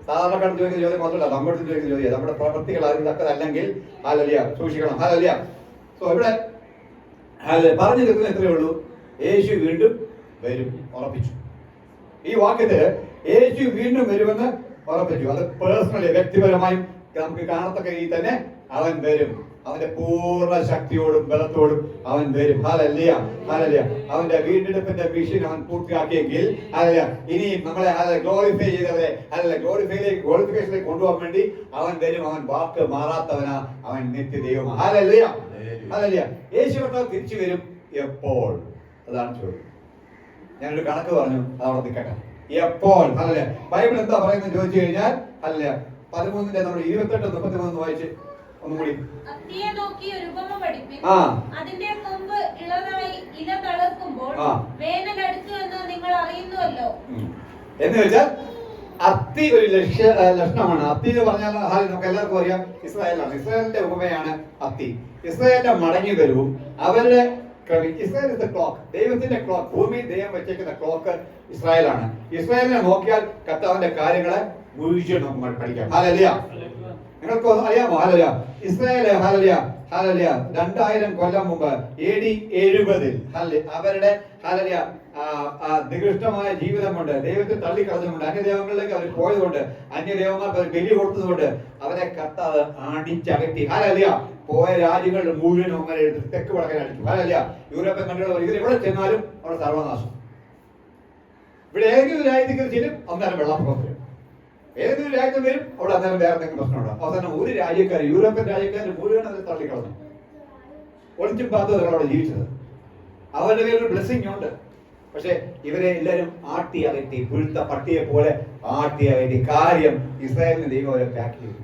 സാധാരണക്കാരൻ ചോദിക്കുന്ന ചോദ്യം മാത്രമല്ല, നമ്മുടെ ചോദിക്കുന്ന ചോദ്യം. നമ്മുടെ പ്രവൃത്തികൾ അതിന് തക്കതല്ലെങ്കിൽ ഹല്ലേലൂയ സൂക്ഷിക്കണം. ഹല്ലേലൂയ. സോ ഇവിടെ പറഞ്ഞു നിൽക്കുന്ന എത്രയേ ഉള്ളൂ? യേശു വീണ്ടും വരും, ഉറപ്പിച്ചു. ഈ വാക്യത്തില് യേശു വീണ്ടും വരുമെന്ന് ഉറപ്പിച്ചു. അത് പേഴ്സണലി, വ്യക്തിപരമായും നമുക്ക് കാണത്തക്ക രീതിയിൽ തന്നെ അവൻ വരും. അവന്റെ പൂർണ്ണ ശക്തിയോടും ബലത്തോടും അവൻ വരും. ഹല്ലേലൂയ. അവന്റെ വീണ്ടെടുപ്പിന്റെ മിഷൻ അവൻ പൂർത്തിയാക്കിയെങ്കിൽ ഇനി നമ്മളെ ഗ്ലോറിഫൈ ചെയ്തവരെ ഗ്ലോറിഫിക്കേഷനിലേക്ക് കൊണ്ടുപോകാൻ വേണ്ടി അവൻ വരും. അവൻ വാക്ക് മാറാത്തവനാ, അവൻ നിത്യദൈവമാണ്. ഹല്ലേലൂയ. യേശു കർത്താവ് തിരിച്ചു വരും. എപ്പോൾ? അതാണ് ചോദ്യം. ഞാനൊരു കണക്ക് പറഞ്ഞു, അതവിടെ നിൽക്കട്ടെ. എപ്പോൾ? ഹല്ലേലൂയ. ബൈബിൾ എന്താ പറയുന്നത് ചോദിച്ചു കഴിഞ്ഞാൽ ഹല്ലേലൂയ 13 നമ്മൾ 28-33 വായിച്ച് ഒന്നും കൂടി. അത്തിയെ നോക്കി ഒരു ഉപമ പഠിപ്പിൻ. അതിന്റെ കൊമ്പ് ഇളതായി ഇല തളിർക്കുമ്പോൾ വേനൽ അടുത്തു എന്ന് നിങ്ങൾ അറിയുന്നുവല്ലോ. എന്ന് വെച്ചാൽ അത്തി ഒരു ലക്ഷണമാണ്. അത്തി എന്ന് പറഞ്ഞാൽ നമുക്ക് എല്ലാവർക്കും അറിയാം ഇസ്രായേലാണ്. ഇസ്രായേലിന്റെ ഉപമയാണ് അത്തി. ഇസ്രായേലിന്റെ മടങ്ങി വരവും അവരുടെ ഇസ്രായേൽ ഇസ് ദ ക്ലോക്ക്, ദൈവത്തിന്റെ ക്ലോക്ക്. ഭൂമിയിൽ ദൈവം വെച്ചേക്കുന്ന ക്ലോക്ക് ഇസ്രായേലാണ്. ഇസ്രായേലിനെ നോക്കിയാൽ കർത്താവിന്റെ കാര്യങ്ങളെ മുഴുവൻ നമുക്ക് പഠിക്കാം. ഹല്ലേലൂയ. നിങ്ങൾക്ക് അറിയാമോ? ഹല്ലേലൂയ. ഇസ്രായേൽ ഹല്ലേലൂയ ഹല്ലേലൂയ 2000 കൊല്ലം മുമ്പ് AD 70 അവരുടെ ഹല്ലേലൂയ നികൃഷ്ടമായ ജീവിതം കൊണ്ട് ദൈവത്തെ തള്ളിക്കളഞ്ഞുകൊണ്ട് അന്യദേവങ്ങളിലേക്ക് അവർ പോയതുകൊണ്ട് അന്യദേവന്മാർക്ക് അവർ ബലി കൊടുത്തതുകൊണ്ട് അവരെ കർത്താവ് അടിച്ചകറ്റി. ഹല്ലേലൂയ. പോയ രാജ്യങ്ങളിൽ മുഴുവൻ അങ്ങനെ എടുത്ത് തെക്ക് വടക്കൻ അടിച്ചു. ഹല്ലേലൂയ. യൂറോപ്യൻ കൺട്രികൾ ഇവർ എവിടെ ചെന്നാലും അവിടെ സർവനാശം. ഇവിടെ ഏതെങ്കിലും രാജ്യത്തേക്ക് ചെല്ലും അന്നേരം വെള്ളപ്പൊക്കം വരും. ഏതൊരു രാജ്യം വരും അവിടെ അന്നേരം വേറെ എന്തെങ്കിലും പ്രശ്നമുണ്ടാകും. അവസാനം ഒരു രാജ്യക്കാർ യൂറോപ്യൻ രാജ്യക്കാർ മുഴുവൻ അതിൽ തള്ളിക്കളഞ്ഞു. ഒളിച്ചും പാത്തവരാണ് അവിടെ ജീവിച്ചത്. അവരുടെ പേരിൽ ബ്ലെസ്സിങ് ഉണ്ട്. പക്ഷെ ഇവരെ എല്ലാവരും ആട്ടി അകറ്റി, പുഴുത്ത പട്ടിയെ പോലെ ആട്ടി അകറ്റി. കാര്യം ഇസ്രായേലിന് ദൈവം അവരെ പാക്ക് ചെയ്തു.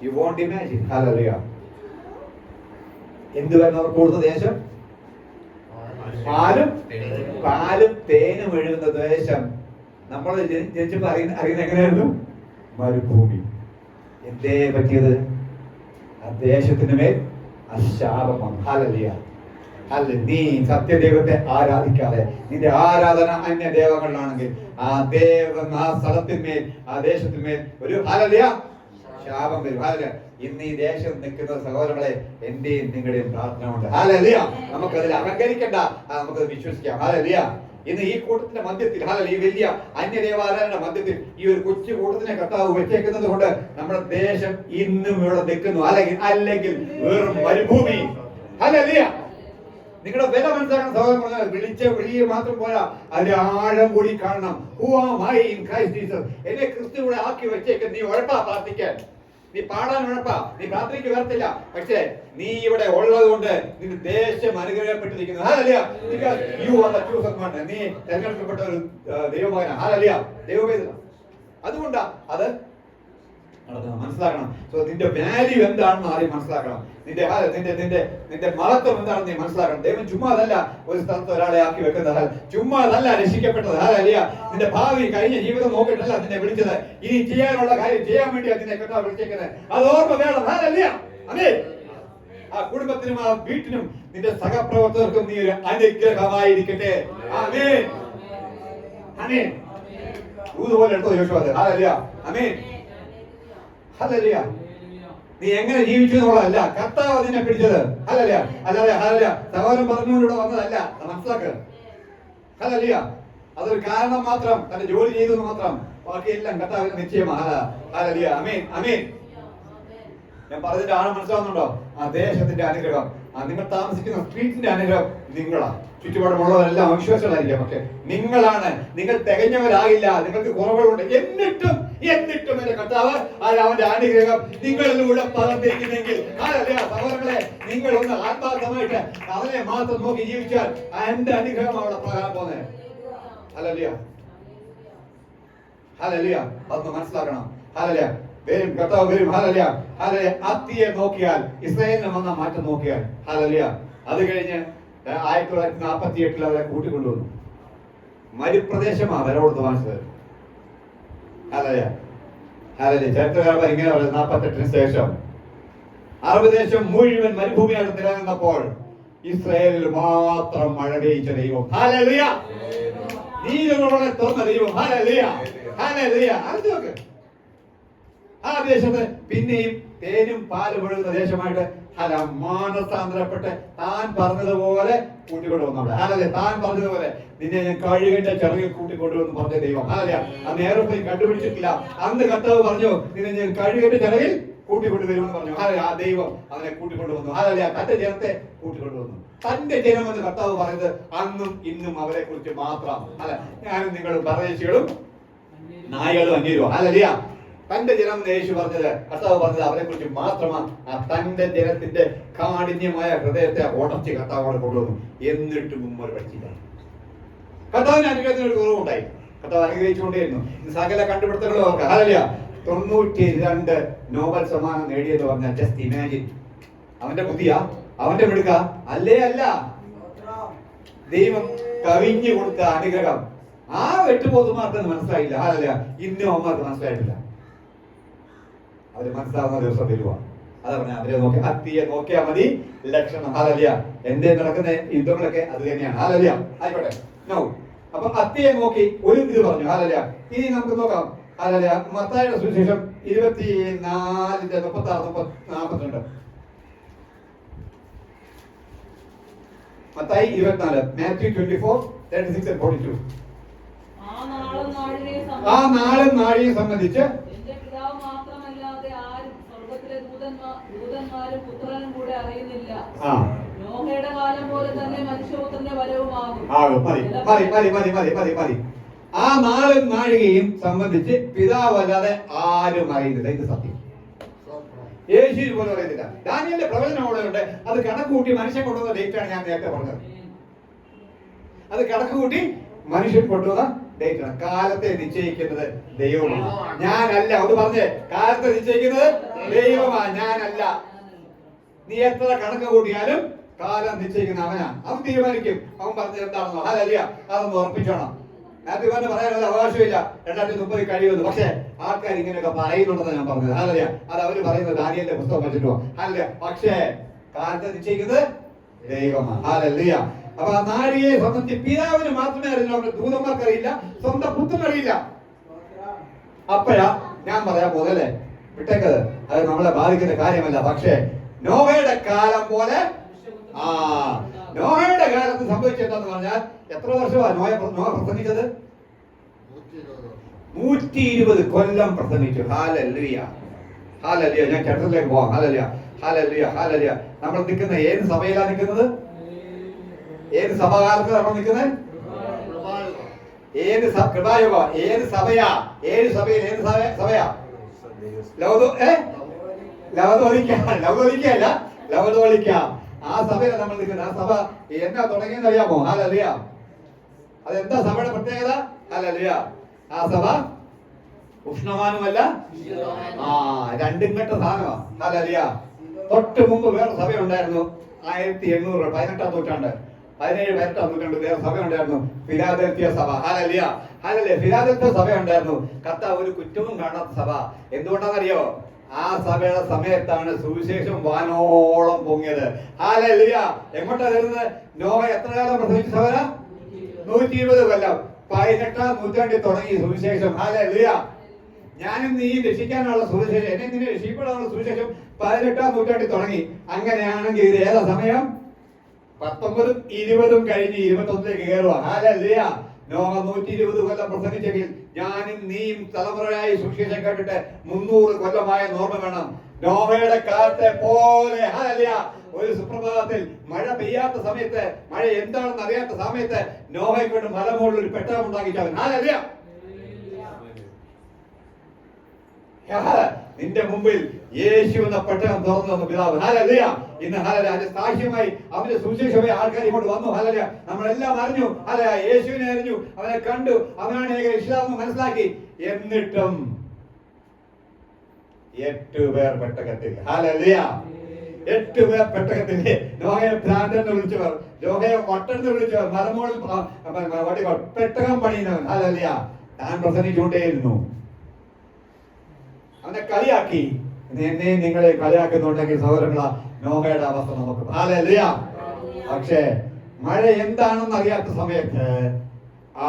You won't imagine. ഹല്ലേലൂയ. എന്തുവായിരുന്നു അവർക്ക് കൊടുത്ത ദേശം? പാലും തേനും എഴുതുന്ന ദേശം. നമ്മൾ ജനിച്ചപ്പോ അറിയുന്ന എങ്ങനെയായിരുന്നു? മരുഭൂമി. എന്തേ പറ്റിയത്? ആ ദേശത്തിന് മേൽ അശാപം വന്നു. ഹല്ലേലൂയ. അല്ല, നീ സത്യദൈവത്തെ ആരാധിക്കാതെ നിന്റെ ആരാധന അന്യ ദേവങ്ങളിലാണെങ്കിൽ ആ സ്ഥലത്തിന്മേൽ ആ ദേശത്തിന്മേൽ ഒരു ഹല്ലേലൂയ ശാപം വരും. ഹല്ലേലൂയ. ഇന്ന് ഈ ദേശം നിൽക്കുന്ന സഹോദരങ്ങളെ എന്റെയും നിങ്ങളുടെയും പ്രാർത്ഥന ഉണ്ട്. ഹല്ലേലൂയ. നമുക്കതിൽ അഹങ്കരിക്കണ്ട, നമുക്കത് വിശ്വസിക്കാം. ഹല്ലേലൂയ. ഇന്ന് ഈ കൂട്ടത്തിന്റെ മധ്യത്തിൽ ഈ വലിയ അന്യദേവാലയങ്ങളുടെ മധ്യത്തിൽ ഈ ഒരു കൊച്ചു കൂട്ടത്തിനെ കർത്താവ് വെച്ചേക്കുന്നത് കൊണ്ട് നമ്മുടെ ദേശം ഇന്നും ഇവിടെ നിൽക്കുന്നു. അല്ലെങ്കിൽ വെറും മരുഭൂമി. ഹല്ലേലൂയ. നിങ്ങളുടെ വില മനസ്സിലാക്കണം സഹോദരൻ. പറഞ്ഞാൽ വിളിച്ച വിളിയെ മാത്രം പോരാ, അതിന്റെ ആഴം കൂടി കാണണം. Who am I in Christ Jesus? എന്നെ ക്രിസ്തുവിടെ ആക്കി വെച്ചേക്ക്. നീ ഉഴപ്പാ പ്രാർത്ഥിക്കാൻ, നീ പാടാൻ ഉഴപ്പാ, നീ പ്രാർത്ഥനയ്ക്ക് വരത്തില്ല. പക്ഷേ നീ ഇവിടെ ഉള്ളത് കൊണ്ട് നിന്റെ ദേശം അനുഗ്രഹപ്പെട്ടിരിക്കുന്നു. Hallelujah. Because you are the chosen one. നീ തിരഞ്ഞെടുക്കപ്പെട്ട ഒരു ദൈവമകനാണ്. ഹല്ലേലൂയ. ദൈവവേദന. അതുകൊണ്ടാ അത് മനസ്സിലാക്കണം. സോ നിന്റെ വാല്യൂ എന്താണെന്ന് ആദ്യം മനസ്സിലാക്കണം. നിന്റെ മഹത്വം എന്താണെന്ന് നീ മനസ്സിലാക്കണം. ദൈവം ചുമ്മാ അതല്ല ഒരു സ്ഥലത്ത് ഒരാളെ ആക്കി വെക്കുന്നത്. ചുമ്മാ അതല്ല രക്ഷിക്കപ്പെട്ടത്. ഹല്ലേലൂയ. നിന്റെ ഭാവി കഴിഞ്ഞ ജീവിതം നോക്കിയിട്ടല്ല നിന്നെ വിളിച്ചത്. ഇനി ചെയ്യാനുള്ള കാര്യം ചെയ്യാൻ വേണ്ടിയാണ് നിന്നെ കർത്താവ് വിളിച്ചേക്കുന്നത്. അത് ഓർമ്മ വേണം. ഹല്ലേലൂയ. ആമേൻ. ആ കുടുംബത്തിനും ആ വീട്ടിനും നിന്റെ സഹപ്രവർത്തകർക്കും നീ ഒരു അനുഗ്രഹമായിരിക്കട്ടെ. ആമേൻ. ആമേൻ. ഊതുപോലെ എടുത്തോ യോശുവ. ഹല്ലേലൂയ. ആമേൻ. ഹല്ലേലൂയ. നീ എങ്ങനെ ജീവിച്ചു എന്നുള്ളതല്ല കർത്താവ് നിന്നെ പിടിച്ചത്. ഹല്ലേലൂയ. അല്ലാതെ ഹല്ലേലൂയ സഹോദരൻ പറഞ്ഞുകൊണ്ട് വന്നതല്ല. മനസ്സിലാക്കുക. ഹല്ലേലൂയ. അതൊരു കാരണം മാത്രം, തന്റെ ജോലി ചെയ്തു മാത്രം. ബാക്കിയെല്ലാം കർത്താവിന്റെ നിശ്ചയമാണ്. ഹല്ലേലൂയ. ആമേൻ. ആമേൻ. ഞാൻ പറഞ്ഞതിന്റെ ആഴം മനസ്സിലാവുന്നുണ്ടോ? ആ ദേശത്തിന്റെ അനുഗ്രഹം, നിങ്ങൾ താമസിക്കുന്ന സ്ട്രീറ്റിന്റെ അനുഗ്രഹം നിങ്ങളാണ്. ചുറ്റുപാടുമുള്ളവരെല്ലാം അവിശ്വാസികളായിരിക്കാം. പക്ഷെ നിങ്ങളാണ്. നിങ്ങൾ തികഞ്ഞവരാകില്ല. നിങ്ങൾക്ക് കുറവുകളുണ്ട്. എന്നിട്ടും എന്റെ കർത്താവ് അവന്റെ അനുഗ്രഹം നിങ്ങളിലൂടെ പകർന്നിരിക്കുന്നെങ്കിൽ സഹോദരങ്ങളെ, നിങ്ങൾ ഒന്ന് ആത്മാർത്ഥമായിട്ട് അവനെ മാത്രം നോക്കി ജീവിച്ചാൽ എന്റെ അനുഗ്രഹം അവിടെ പകരാൻ പോകുന്നത്. ഹല്ലേലൂയ. ഹല്ലേലൂയ. അതൊന്ന് മനസ്സിലാക്കണം. ഹല്ലേലൂയ. വരും, കർത്താവ് വരും. ഹല്ലേലൂയ. ഹല്ലേലൂയ. അത്തിയെ നോക്കിയാൽ, ഇസ്രായേലിനെ വന്ന മാറ്റം നോക്കിയാൽ. ഹല്ലേലൂയ. അത് കഴിഞ്ഞ് 1948 അവരെ കൂട്ടിക്കൊണ്ടുവന്നു. മരുപ്രദേശമാണ് അവരോട് വാങ്ങിച്ചത്. ഹല്ലേലൂയ. ഹല്ലേലൂയ. ചരിത്രകാരന്മാർ ഇങ്ങനെ പറയുന്നത് 48 ശേഷം അറബ് ദേശം മുഴുവൻ മരുഭൂമിയായിട്ട് നിലനിന്നപ്പോൾ ഇസ്രായേലിൽ മാത്രം മഴ പെയ്ച്ച ദൈവം. ഹല്ലേലൂയ. നീരുറവുകളെ തുറന്ന ദൈവം. ഹല്ലേലൂയ. ഹല്ലേലൂയ. അത് നോക്ക്. ആ ദേശത്ത് പിന്നെയും തേനും പാലും ഒഴുകുന്ന ദേശമായിട്ട് മാനസാന്തരപ്പെട്ട് താൻ പറഞ്ഞതുപോലെ കൂട്ടിക്കൊണ്ടുവന്നു. അല്ലെ, താൻ പറഞ്ഞതുപോലെ നിന്നെ ഞാൻ കഴുകന്റെ ചിറകിൽ കൂട്ടിക്കൊണ്ടുവന്ന് പറഞ്ഞ ദൈവം. അല്ല, അന്ന് ഏറോപ്ലെയിൻ കണ്ടുപിടിച്ചിട്ടില്ല. അന്ന് കർത്താവ് പറഞ്ഞു നിന്നെ ഞാൻ കഴുകന്റെ ചിറകിൽ കൂട്ടിക്കൊണ്ടുവരുമെന്ന് പറഞ്ഞു. അല്ലെ, ആ ദൈവം അവനെ കൂട്ടിക്കൊണ്ടുവന്നു. അതല്ല, തന്റെ ജനത്തെ കൂട്ടിക്കൊണ്ടുവന്നു. തന്റെ ജനമെന്ന് കർത്താവ് പറയുന്നത് അന്നും ഇന്നും അവരെ കുറിച്ച് മാത്രം. അല്ല, ഞാനും നിങ്ങളും പരദേശികളും നായകളും അന്യരും. അല്ലല്ല, തന്റെ ജനം യേശു പറഞ്ഞത്, കർത്താവ് പറഞ്ഞത് അവരെ കുറിച്ച് മാത്രമാണ്. ആ തന്റെ ജനത്തിന്റെ കാഠിന്യമായ ഹൃദയത്തെ ഉടച്ച് കർത്താവ് കൊണ്ടുവന്നു. എന്നിട്ടും മുമ്പ് പഠിച്ചില്ല. കർത്താവിന് അനുഗ്രഹത്തിന് ഒരു കുറവുണ്ടായി. കർത്താവ് അനുഗ്രഹിച്ചുകൊണ്ടേയിരുന്നു. സകല കണ്ടുപിടുത്തങ്ങളും അവർക്ക്. അല്ലല്ല, 92 നോബൽ സമ്മാനം നേടിയെന്ന് പറഞ്ഞാൽ ജസ്റ്റ് ഇമാജിൻ. അവന്റെ ബുദ്ധിയാ, അവന്റെ മിടുക്ക? അല്ലേ, അല്ല. ദൈവം കവിഞ്ഞു കൊടുത്ത അനുഗ്രഹം. ആ വെട്ടുപോത്തുമാർക്ക് മനസ്സിലായില്ല. ഹാലല്ല, ഇന്നും അവന്മാർക്ക് മനസ്സിലായിട്ടില്ല. അവര് മനസ്സിലാവുന്ന ദിവസം വരുവാ. അതാ പറഞ്ഞ അവരെ നോക്കി, അത്തിയെ നോക്കിയാൽ മതി ലക്ഷണം. ഹാലല്ല, എന്റെ നടക്കുന്ന യുദ്ധങ്ങളൊക്കെ അത് തന്നെയാണ്. ഹാലല്ല, ആയിക്കോട്ടെ. നോ, അപ്പൊ അത്തിയെ നോക്കി ഒരു ഇത് പറഞ്ഞു. ഹാലല്ല, ഇനി നമുക്ക് നോക്കാം. ഹാലല്ല, മത്തായിയുടെ സുവിശേഷം 24:36-42. മത്തായി 24, മാത്യു 24:36-42. ആ നാളും നാഴികയും സംബന്ധിച്ച് എന്റെ പിതാവ് മാത്രമല്ലാതെ ആരും സ്വർഗത്തിലെ ദൂതന്മാരും പുത്രനും കൂടെ അറിയുന്നില്ല. നോഹയുടെ കാലം പോലെ തന്നെ മനുഷ്യപുത്രന്റെ വരവുമാകും. മതി. ആ നാളും നാഴികയും സംബന്ധിച്ച് പിതാവല്ലാതെ ആരും അറിയുന്നില്ല. ഇത് സത്യം. യേശു പോലും അറിയത്തില്ല. ദാനിയേലിന്റെ പ്രവചനം ഉണ്ട്. അത് കണക്കുകൂട്ടി മനുഷ്യൻ കൊണ്ടുവന്ന ഡേറ്റാണ് ഞാൻ നേരത്തെ പറഞ്ഞത്. അത് കണക്കുകൂട്ടി മനുഷ്യൻ കൊണ്ടുവന്ന ഡേറ്റാണ്. കാലത്തെ നിശ്ചയിക്കുന്നത് ദൈവമാണ്, ഞാനല്ല. അത് പറഞ്ഞേ, കാലത്തെ നിശ്ചയിക്കുന്നത് ദൈവമാണ്, ഞാനല്ല. നീ എത്ര കണക്ക് കൂട്ടിയാലും കാലം നിശ്ചയിക്കുന്ന അവനാ. അവൻ തീരുമാനിക്കും. അവൻ പറഞ്ഞത് എന്താണെന്നോ. ഹാലല്ല, അതൊന്ന് ഉറപ്പിച്ചോണം. നേരത്തെ പറഞ്ഞ് പറയാനുള്ള അവകാശമില്ല 2030 കഴിയുമെന്ന്. പക്ഷേ ആൾക്കാർ ഇങ്ങനെയൊക്കെ പറയുന്നുണ്ടെന്ന് ഞാൻ പറഞ്ഞത്. ഹാലല്ല, അത് അവര് പറയുന്നത് ദാനിയേലിന്റെ പുസ്തകം വെച്ചിട്ടോ. ഹാലല്ല, പക്ഷേ കാലത്തെ നിശ്ചയിക്കുന്നത് ദൈവമാണ്. ഹാലല്ല. അപ്പൊ ആ നാഴികയെ സംബന്ധിച്ച് പിതാവിന് മാത്രമേ അറിയില്ല, അവരുടെ ദൂതന്മാർക്ക് അറിയില്ല, സ്വന്തം പുത്രനറിയില്ല. അപ്പോഴാ ഞാൻ പറയാൻ പോകല്ലേ, വിട്ടേക്കത്, അത് നമ്മളെ ബാധിക്കുന്ന കാര്യമല്ല. പക്ഷേ നോഹയുടെ കാലം പോലെ നോഹയുടെ കാലത്ത് സംഭവിച്ചെന്താന്ന് പറഞ്ഞാൽ, എത്ര വർഷമാണ് നോഹ പ്രസംഗിച്ചത്? 120 കൊല്ലം പ്രസംഗിച്ചു. ഹാലല്ലുയ, ഹാലല്ലുയ. ഞാൻ ചരിത്രത്തിലേക്ക് പോവാം. ഹാലല്ലുയ, ഹാലല്ലുയ, ഹാലല്ലുയ. നമ്മൾ നിൽക്കുന്ന ഏത് സഭയിലാണ് നിൽക്കുന്നത്? ഏത് സഭാകാലത്താണ് നമ്മൾ നിൽക്കുന്നത്? ഏത് കൃപായുഗ? ഏത് സഭയാ? ഏത് സഭയിൽ? ഏത് സഭയാ? ലവദോലിക്ക. ആ സഭയിലാണ് നമ്മൾ നിൽക്കുന്നത്. ആ സഭ എന്നാ തുടങ്ങിയെന്ന് അറിയാമോ? ഹാലല്ലുയ. അതെന്താ സഭയുടെ പ്രത്യേകത? ഹാലല്ലുയ. ആ സഭ ഉഷ്ണവാനുമല്ല, രണ്ടും കെട്ട സാധനമാ. ഹാലല്ലുയ. തൊട്ട് മുമ്പ് വേറെ സഭയുണ്ടായിരുന്നു. 1800 18ാം നൂറ്റാണ്ട് 18ാം നൂറ്റാണ്ട് വേറെ സഭ ഉണ്ടായിരുന്നു, ഫിലാദൽഫിയ സഭ. ഹാലല്ലുയ, ഹാലല്ലുയ. ഫിലാദൽഫിയ സഭ ഉണ്ടായിരുന്നു. കർത്താവ് ഒരു കുറ്റവും കാണാത്ത സഭ. എന്തുകൊണ്ടാണെന്നറിയോ? ആ സഭയുടെ സമയത്താണ് സുവിശേഷം വാനോളം പൊങ്ങിയത്. ഹാലല്ലുയ. എങ്ങോട്ടാ വരുന്നത്? നോഹ എത്ര കാലം പ്രസംഗിച്ച സഭ? 120 കൊല്ലം. 18ാം നൂറ്റാണ്ടിൽ തുടങ്ങി സുവിശേഷം. ഹാലല്ലുയ. ഞാനും നീ രക്ഷിക്കാനുള്ള സുവിശേഷം, എന്നെ നിന്നെ രക്ഷിക്കാനുള്ള സുവിശേഷം 18ാം നൂറ്റാണ്ടിൽ തുടങ്ങി. അങ്ങനെയാണെങ്കിൽ ഇത് ഏതാ സമയം? 19ഉം 20ഉം കഴിഞ്ഞ് 21ലേക്ക് കയറുക. ഹാലല്ലുയ. നോഹ 120 കൊല്ലം പ്രസംഗിച്ചെങ്കിൽ ഞാനും നീയും തലമുറയായി സുവിശേഷം കേട്ടിട്ട് 300 കൊല്ലമായ ഓർമ്മ വേണം. നോഹയുടെ കാലത്തെ പോലെ ഹാലല്ലുയ. ഒരു സുപ്രഭാതത്തിൽ മഴ പെയ്യാത്ത സമയത്ത്, മഴ എന്താണെന്ന് അറിയാത്ത സമയത്ത് നോഹയെ കൊണ്ട് മലമുകളിൽ ഒരു പെട്ടകം ഉണ്ടാക്കിച്ചവൻ. ഹാലല്ലുയ. നിന്റെ മുമ്പിൽ യേശു എന്ന പെട്ടകം തുറന്നു വന്ന പിതാവ്. ഹാലല്ലുയ. ഇന്ന് ഹാലല്ലുയ അതിന്റെ സാക്ഷ്യമായി അവന്റെ സുവിശേഷമായി ആൾക്കാർ ഇങ്ങോട്ട് വന്നു. ഹാലല്ലുയ. നമ്മളെല്ലാം അറിഞ്ഞു. ഹാലല്ലുയ. യേശുവിനെ അറിഞ്ഞു, അവനെ കണ്ടു, അവനാണ് ഏക രക്ഷിതാവെന്ന് മനസ്സിലാക്കി. എന്നിട്ടും 8 പേർ പെട്ടകത്തിൽ. ഹാലല്ലുയ. 8 പേർ പെട്ടകത്തിൽ. നോഹയെ ഭ്രാന്തൻ വിളിച്ചവർ, നോഹയെ വട്ടെന്ന് വിളിച്ചവർ, മലമോളിൽ പെട്ടകം പണിയുന്നവൻ. ഹാലല്ലുയ. താൻ പ്രസംഗിച്ചുകൊണ്ടേയിരുന്നു. അവനെ കളിയാക്കി. എന്നെ നിങ്ങളെ കളിയാക്കുന്നുണ്ടെങ്കിൽ സഹോദരങ്ങളാ, നോഹയുടെ അവസ്ഥ നമുക്ക്. ഹാലല്ലുയ. പക്ഷേ മഴ എന്താണെന്ന് അറിയാത്ത സമയത്ത്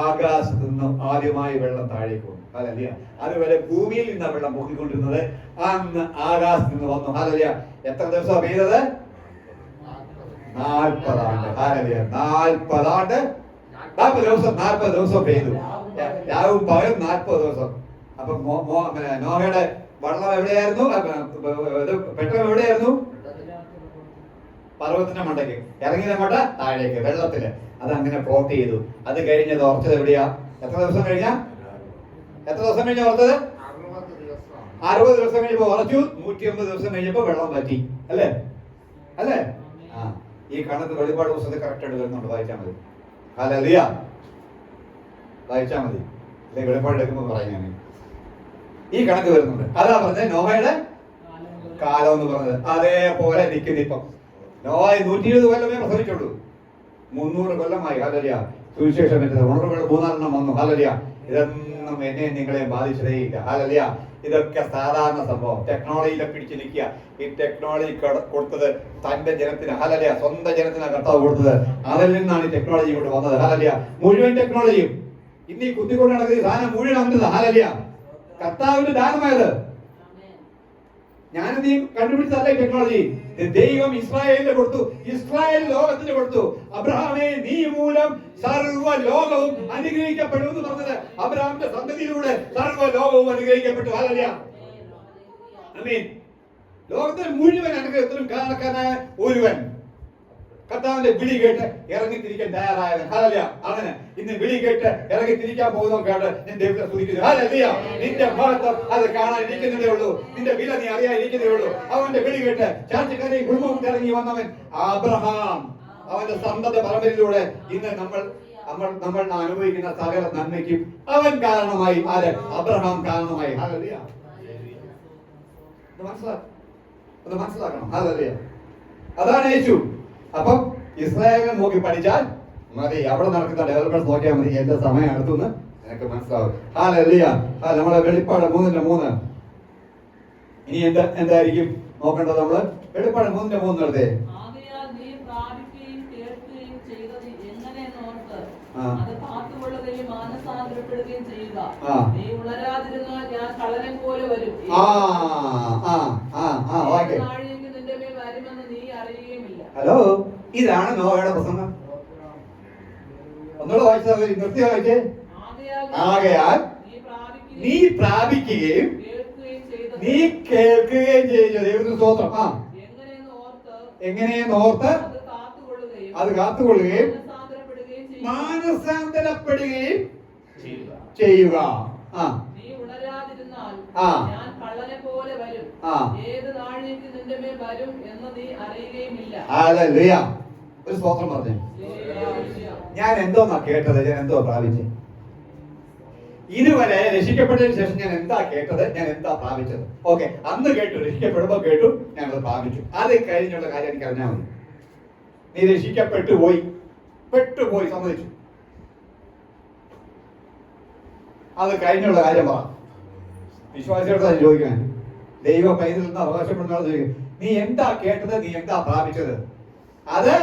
ആകാശത്ത് നിന്ന് ആദ്യമായി വെള്ളം താഴേക്ക് വന്നു. ഹാലല്ലുയ. അതുപോലെ ഭൂമിയിൽ നിന്നാണ് വെള്ളം പൊക്കിക്കൊണ്ടിരുന്നത്. അന്ന് ആകാശത്ത് നിന്ന് വന്നു. ഹാലല്ലുയ. എത്ര ദിവസം പെയ്തത്? 40 ആണ്ട്. ഹാലല്ലുയ. 40 ആണ്ട്, 40 ദിവസം പെയ്തു. രാവും പകലും 40 ദിവസം. അപ്പൊ നോഹയുടെ വെള്ളം എവിടെയായിരുന്നു? പെട്ടെന്ന് എവിടെയായിരുന്നു? പർവ്വതത്തിന്റെ മണ്ടയ്ക്ക്. ഇറങ്ങിയ മണ്ട താഴേക്ക് വെള്ളത്തില്. അതങ്ങനെ പ്ലോട്ട് ചെയ്തു. അത് കഴിഞ്ഞത് ഉറച്ചത് എവിടെയാ? എത്ര ദിവസം കഴിഞ്ഞ? എത്ര ദിവസം കഴിഞ്ഞ ഉറച്ചത്? 60 ദിവസം കഴിഞ്ഞപ്പോ ഉറച്ചു. 109 ദിവസം കഴിഞ്ഞപ്പോ വെള്ളം പറ്റി. അല്ലേ? അല്ലേ? ഈ കണക്ക് വെളിപാട് പുസ്തകത്തിൽ കറക്റ്റ് ആയിട്ട് വരുന്നുണ്ട്. വായിച്ചാൽ മതി. ഹാലല്ലുയ. വായിച്ചാൽ മതി. അല്ലെങ്കിൽ വെളിപാട് എടുക്കുമ്പോൾ പറയാം ഞാൻ. ഈ കണക്ക് വരുന്നുണ്ട്. അതാ പറഞ്ഞത് നോഹയുടെ കാലം എന്ന് പറഞ്ഞത്. അതേപോലെ നിൽക്കുന്ന ഇപ്പം നോഹ 120 കൊല്ലമേ പ്രസവിച്ചുള്ളൂ. 300 കൊല്ലമായി. ഹാലല്ലുയ. സുവിശേഷം ഉണർവുകൾ 3-4 വന്നു. ഹല്ലേലൂയ. ഇതൊന്നും എന്നെ നിങ്ങളെ ബാധിച്ചതേയില്ല. ഹല്ലേലൂയ. ഇതൊക്കെ സാധാരണ സംഭവം. ടെക്നോളജിയിലെ പിടിച്ചു നിൽക്കുക. ഈ ടെക്നോളജി കൊടുത്തത് തന്റെ ജനത്തിന്, ഹല്ലേലൂയ, സ്വന്തം ജനത്തിനാണ് കർത്താവ് കൊടുത്തത്. അതിൽ നിന്നാണ് ഈ ടെക്നോളജി കൊണ്ട് വന്നത്. ഹല്ലേലൂയ. മുഴുവൻ ടെക്നോളജിയും ഇന്നീ കുത്തിക്കൊണ്ട് നടക്കുന്ന സാധനം മുഴുവൻ വന്നത് ഹല്ലേലൂയ കർത്താവിന്റെ ദാനമായത്. ഞാനിത് കണ്ടുപിടിച്ചതല്ല ടെക്നോളജി. ദൈവം ഇസ്രായേലിന് കൊടുത്തു, ഇസ്രായേൽ ലോകത്തിന് കൊടുത്തു. അബ്രഹാമേ, നീ മൂലം സർവ്വ ലോകവും അനുഗ്രഹിക്കപ്പെടുമെന്ന് പറഞ്ഞത് അബ്രഹാമിന്റെ സന്തതിയിലൂടെ സർവ്വ ലോകവും അനുഗ്രഹിക്കപ്പെട്ടു. ഹല്ലേലൂയ. ആമേൻ. ലോകത്തിൽ മുഴുവൻ അനുഗ്രഹത്തിനും കാരണക്കാരനായ ഒരുവൻ, കർത്താവിന്റെ വിളി കേട്ട് ഇറങ്ങിത്തിരിക്കാൻ തയ്യാറായവൻ. ഹല്ലേലൂയ. അങ്ങനെ ഇന്ന് വിളി കേട്ട് ഇറങ്ങിത്തിരിക്കാൻ പോകുന്നവൻ കേട്ട് ഞാൻ ദൈവത്തെ സ്തുതിക്കുന്നു. ഹല്ലേലൂയ. നിന്റെ മഹത്വം അത് കാണാൻ ഇരിക്കുന്നതേ ഉള്ളൂ. നിന്റെ വില നീ അറിയാൻ ഇരിക്കുന്നതേ ഉള്ളൂ. അവന്റെ വിളി കേട്ട് ചാർച്ചക്കാരെയും കുടുംബവും ഇറങ്ങി വന്നവൻ അബ്രഹാം. അവന്റെ സന്തത പരമ്പരയിലൂടെ ഇന്ന് നമ്മൾ അനുഭവിക്കുന്ന സകല നന്മയ്ക്കും അവൻ കാരണമായി. ആര്? അബ്രഹാം കാരണമായി. ഹല്ലേലൂയ. അത് മനസ്സിലാക്കണം. ഹല്ലേലൂയ. അതാണ് യേശു. അപ്പം ഇസ്രായേലിനെ നോക്കി പഠിച്ചാൽ മതി. അവിടെ നടക്കുന്ന ഡെവലപ്മെന്റ് നോക്കിയാൽ മതി. എന്റെ സമയം അടുത്തുനിന്ന് എനിക്ക് മനസ്സിലാവും. ഹല്ലേലൂയ. നമ്മളെ വെളിപ്പാട് 3:3. ഇനി എന്തായിരിക്കും നോക്കേണ്ടത്? നമ്മള് വെളിപ്പാട് 3:3 നടത്തേ. ആകയാൽ നീ പ്രാപിക്കുകയും കേൾക്കുകയും ചെയ്തത് എങ്ങനെയെന്ന് ഓർത്ത് അത് കാത്തുകൊള്ളുകയും മാനസാന്തരപ്പെടുകയും ചെയ്യുക. നീ ഉണരാതിരുന്നാൽ ഞാൻ കള്ളനെ പോലെ വരും. നാഴികയ്ക്ക് നിന്റെ മേൽ വരുമെന്ന് നീ അറിയുകയുമില്ല. ഹലോ, ഇതാണ് നോഹയുടെ പ്രസംഗം. ഒന്നുകൂടെ വായിച്ചാൽ നിർത്തി വായിച്ചേ. ആകയാൽ നീ പ്രാപിക്കുകയും നീ കേൾക്കുകയും ചെയ്യുക. ദൈവത്തിന് സ്തോത്രം. എങ്ങനെയെന്ന് ഓർത്ത് അത് കാത്തുകൊള്ളുകയും മാനസാന്തരപ്പെടുകയും ചെയ്യുക. നീ ഉണരാതിരുന്നാൽ ഞാൻ കള്ളനെ പോലെ വരും. ഏത് നാഴികയ്ക്ക് നിന്റെ മേൽ വരും എന്ന് നീ അറിയുകയുമില്ല. ഹല്ലേലൂയ. ഒരു സ്തോത്രം പറഞ്ഞേ. ഞാൻ എന്തോന്നാ കേട്ടത്? ഞാൻ എന്തോ പ്രാപിച്ചേ? ഇതുവരെ രക്ഷിക്കപ്പെട്ടതിന് ശേഷം ഞാൻ എന്താ കേട്ടത്? ഞാൻ എന്താ പ്രാപിച്ചത്? ഓക്കെ, അന്ന് കേട്ടു, രക്ഷിക്കപ്പെടുമ്പോ കേട്ടു, ഞാനത് പ്രാപിച്ചു. അത് കഴിഞ്ഞുള്ള കാര്യം എനിക്ക് അറിഞ്ഞാൽ മതി. നീ രക്ഷിക്കപ്പെട്ടുപോയി, സമ്മതിച്ചു. അത് കഴിഞ്ഞുള്ള കാര്യം പറ. വിശ്വാസിയോട് ചോദിക്കാൻ, ദൈവ പൈതൽ നിന്ന് അവകാശപ്പെടുന്ന ചോദിക്കും, നീ എന്താ കേട്ടത്? നീ എന്താ പ്രാപിച്ചത്? അത്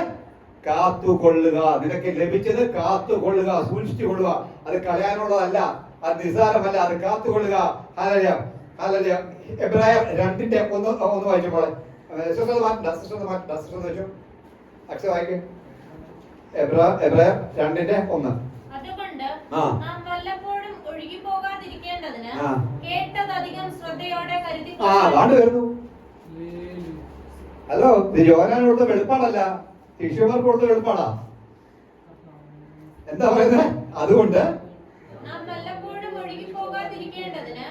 കാത്തുകൊള്ളുക. നിനക്ക് ലഭിച്ചത് കാത്തുകൊള്ളുക, സൂക്ഷിച്ചു കൊള്ളുക. അത് കളയാനുള്ളതല്ല, അത് നിസ്സാരമല്ല, അത് കാത്തുകൊള്ളുക. ഹല്ലേലൂയ. ഹല്ലേലൂയ. എബ്രായർ 2:1 വായിച്ചപ്പോൾ അക്ഷര വായിക്കും. എബ്രായർ 2:1. അതുകൊണ്ട് നാം വല്ലപ്പോഴും ഒഴുകി പോകാതിരിക്കേണ്ടതിന് കേട്ടതധികം ശ്രദ്ധയോടെ കരുതി വരുന്നു. ഹലോ, ഇത് യോഹന്നാൻ കൊടുത്ത വെളിപ്പാടല്ല, ശിഷ്യന്മാർക്ക് കൊടുത്ത വെളിപ്പാടാ. എന്താ പറയുന്നത്? അതുകൊണ്ട് നാം വല്ലപ്പോഴും ഒഴുകി പോകാതിരിക്കേണ്ടതിന്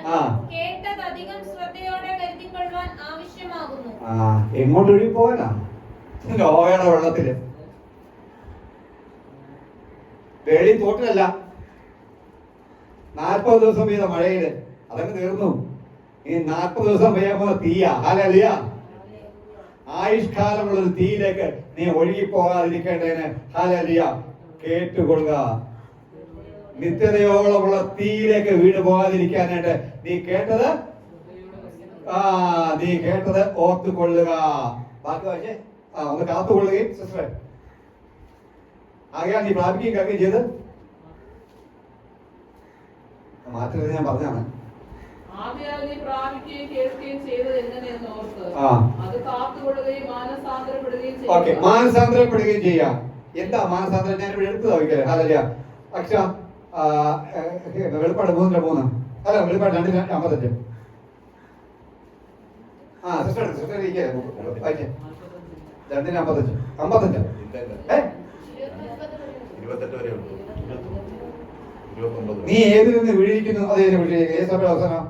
കേട്ടതധികം ശ്രദ്ധയോടെ കരുതിക്കൊള്ളുവാൻ ആവശ്യമാകുന്നു. എങ്ങോട്ട് ഒഴുകി പോകാനാ? നോഹയുടെ വെള്ളത്തില്. വേളി തോട്ടിലല്ല, 40 ദിവസം പെയ്ത മഴയില് അതങ്ങ് തീർന്നു. ഈ 40 ദിവസം പെയ്യാൻ പോകുന്ന തീയ. ഹല്ലേലൂയ. ആയുഷ്കാലമുള്ളൊരു തീയിലേക്ക് നീ ഒഴുകി പോകാതിരിക്കേണ്ടതിന് ഹല്ലേലൂയ കേട്ടുകൊള്ളുക. നിത്യതയോളമുള്ള തീയിലേക്ക് വീണ് പോകാതിരിക്കാനായിട്ട് നീ കേട്ടത് ഓർത്തുകൊള്ളുക. ബാക്കി വായിച്ചേ. ഒന്ന് കാത്തുകൊള്ളുകയും സിസ്റ്ററെ. ആകെയാണ് നീ പ്രാപിക്കുകയും കേൾക്കുകയും ചെയ്ത് മാറ്റരുത്. ഞാൻ പറഞ്ഞാണ് മാനസാന്തരപ്പെടുകയും ചെയ്യാം. എന്താ മാനസാന്തരം? ഞാൻ ഇവിടെ എടുത്തതാ വയ്ക്കല്ലേ. ഹല്ലേലൂയ. അക്ഷ വെളിപ്പാട് 3:3. അല്ല, വെളിപ്പാട് 2:55. സിസ്റ്റർ വായിച്ചേ. 2:55. 55 നീ ഏതിൽ നിന്ന് വീണിരിക്കുന്നു? അതേ അവസാനം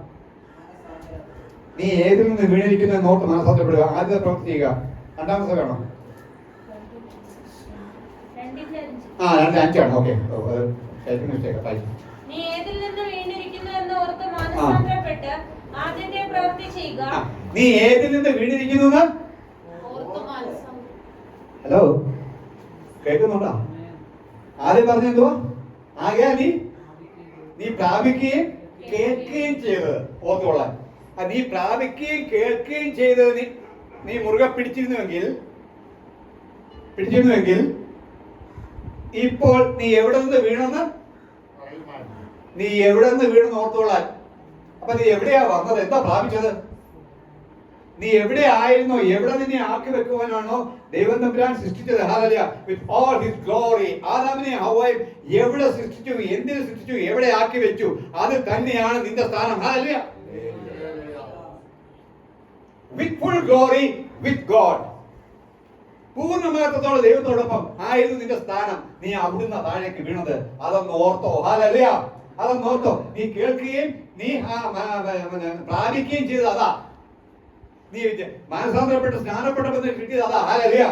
നീ ഏതിൽ നിന്ന് വീണിരിക്കുന്നു നോട്ട് മനസ്സാന്തരപ്പെടുക. ആദ്യത്തെ പ്രവൃത്തി ചെയ്യുക. രണ്ടാമത്തെ വേണം. 2:5. ഓക്കെ, നീ ഏതിൽ നിന്ന് വീണിരിക്കുന്നു എന്ന് ഓർത്ത് മാനസാന്തരപ്പെട്ട് ആദ്യത്തെ പ്രവൃത്തി ചെയ്യുക. നീ ഏതിൽ നിന്ന് വീണിരിക്കുന്നു? ഹലോ, കേൾക്കുന്നുണ്ടോ? ആദ്യം പറഞ്ഞെന്തുവാ? ആകയാൽ നീ പ്രാപിക്കുകയും കേൾക്കുകയും ചെയ്തത് ഓർത്തോളാൻ. നീ പ്രാപിക്കുകയും കേൾക്കുകയും ചെയ്തത് നീ മുറുകെ പിടിച്ചിരുന്നുവെങ്കിൽ ഇപ്പോൾ നീ എവിടെ നിന്ന് വീണെന്ന് ഓർത്തോളാൻ. അപ്പൊ നീ എവിടെയാ വന്നത്? എന്താ പ്രാപിച്ചത്? നീ എവിടെ ആയിരുന്നോ, എവിടെ നിന്നെ ആക്കി വെക്കുവാനാണോ ദൈവം തമ്പുരാൻ സൃഷ്ടിച്ചത്? Hallelujah. With all his glory. ആദാമിനെ ഹവ്വയും എവിടെ സൃഷ്ടിച്ചു, എന്തിനു സൃഷ്ടിച്ചു, എവിടെ ആക്കി വെച്ചു, അത് തന്നെയാണ് നിന്റെ സ്ഥാനം. Hallelujah. With full glory with God. പൂർണ്ണമാത്രത്തോടെ ദൈവത്തോടൊപ്പം ആയിരുന്നു നിന്റെ സ്ഥാനം. നീ അവിടുന്ന് താഴേക്ക് വീണത്. അതൊന്ന് ഓർത്തോ. ഹല്ലേലൂയ. അതൊന്ന് ഓർത്തോ. നീ കേൾക്കുകയും നീ പ്രാപിക്കുകയും ചെയ്തത് അതാ. നീ മാനസാന്തരപ്പെട്ട് സ്നാനപ്പെട്ടപ്പോൾ കിട്ടിയത് അതാ. ഹല്ലേലൂയ.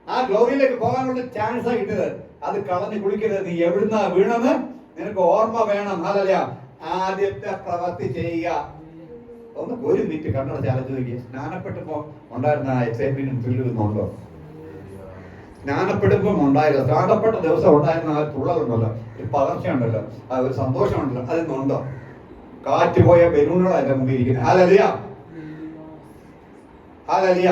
ആ ഗ്ലോറിയിലേക്ക് പോകാനുള്ള ചാൻസാ കിട്ടിയത്. അത് കളഞ്ഞു കുളിക്കരുത്. നീ എവിടുന്നാ വീണെന്ന് നിനക്ക് ഓർമ്മ വേണം. ഹല്ലേലൂയ. ആദ്യത്തെ പ്രവൃത്തി ചെയ്യുക. ഒന്ന് ഒരു മിനിറ്റ് കണ്ണടച്ച് ആലോചിച്ച് നോക്കിയേ. സ്നാനപ്പെട്ടപ്പോ ഉണ്ടായിരുന്ന എക്സൈറ്റ്മെന്റും ത്രില്ലും ഉണ്ടോ? സ്നാനപ്പെടുമ്പം ഉണ്ടായിരുന്നു, സ്നാനപ്പെട്ട ദിവസം ഉണ്ടായിരുന്ന ആ തുള്ളലുണ്ടല്ലോ, ഒരു പകർച്ചയുണ്ടല്ലോ, ആ ഒരു സന്തോഷമുണ്ടല്ലോ, അതൊന്നുണ്ടോ? കാറ്റ് പോയ ബലൂണുകളാണ് എന്റെ മുമ്പിൽ ഇരിക്കുന്നത്. ഹല്ലേലൂയ. ഹല്ലേലൂയ.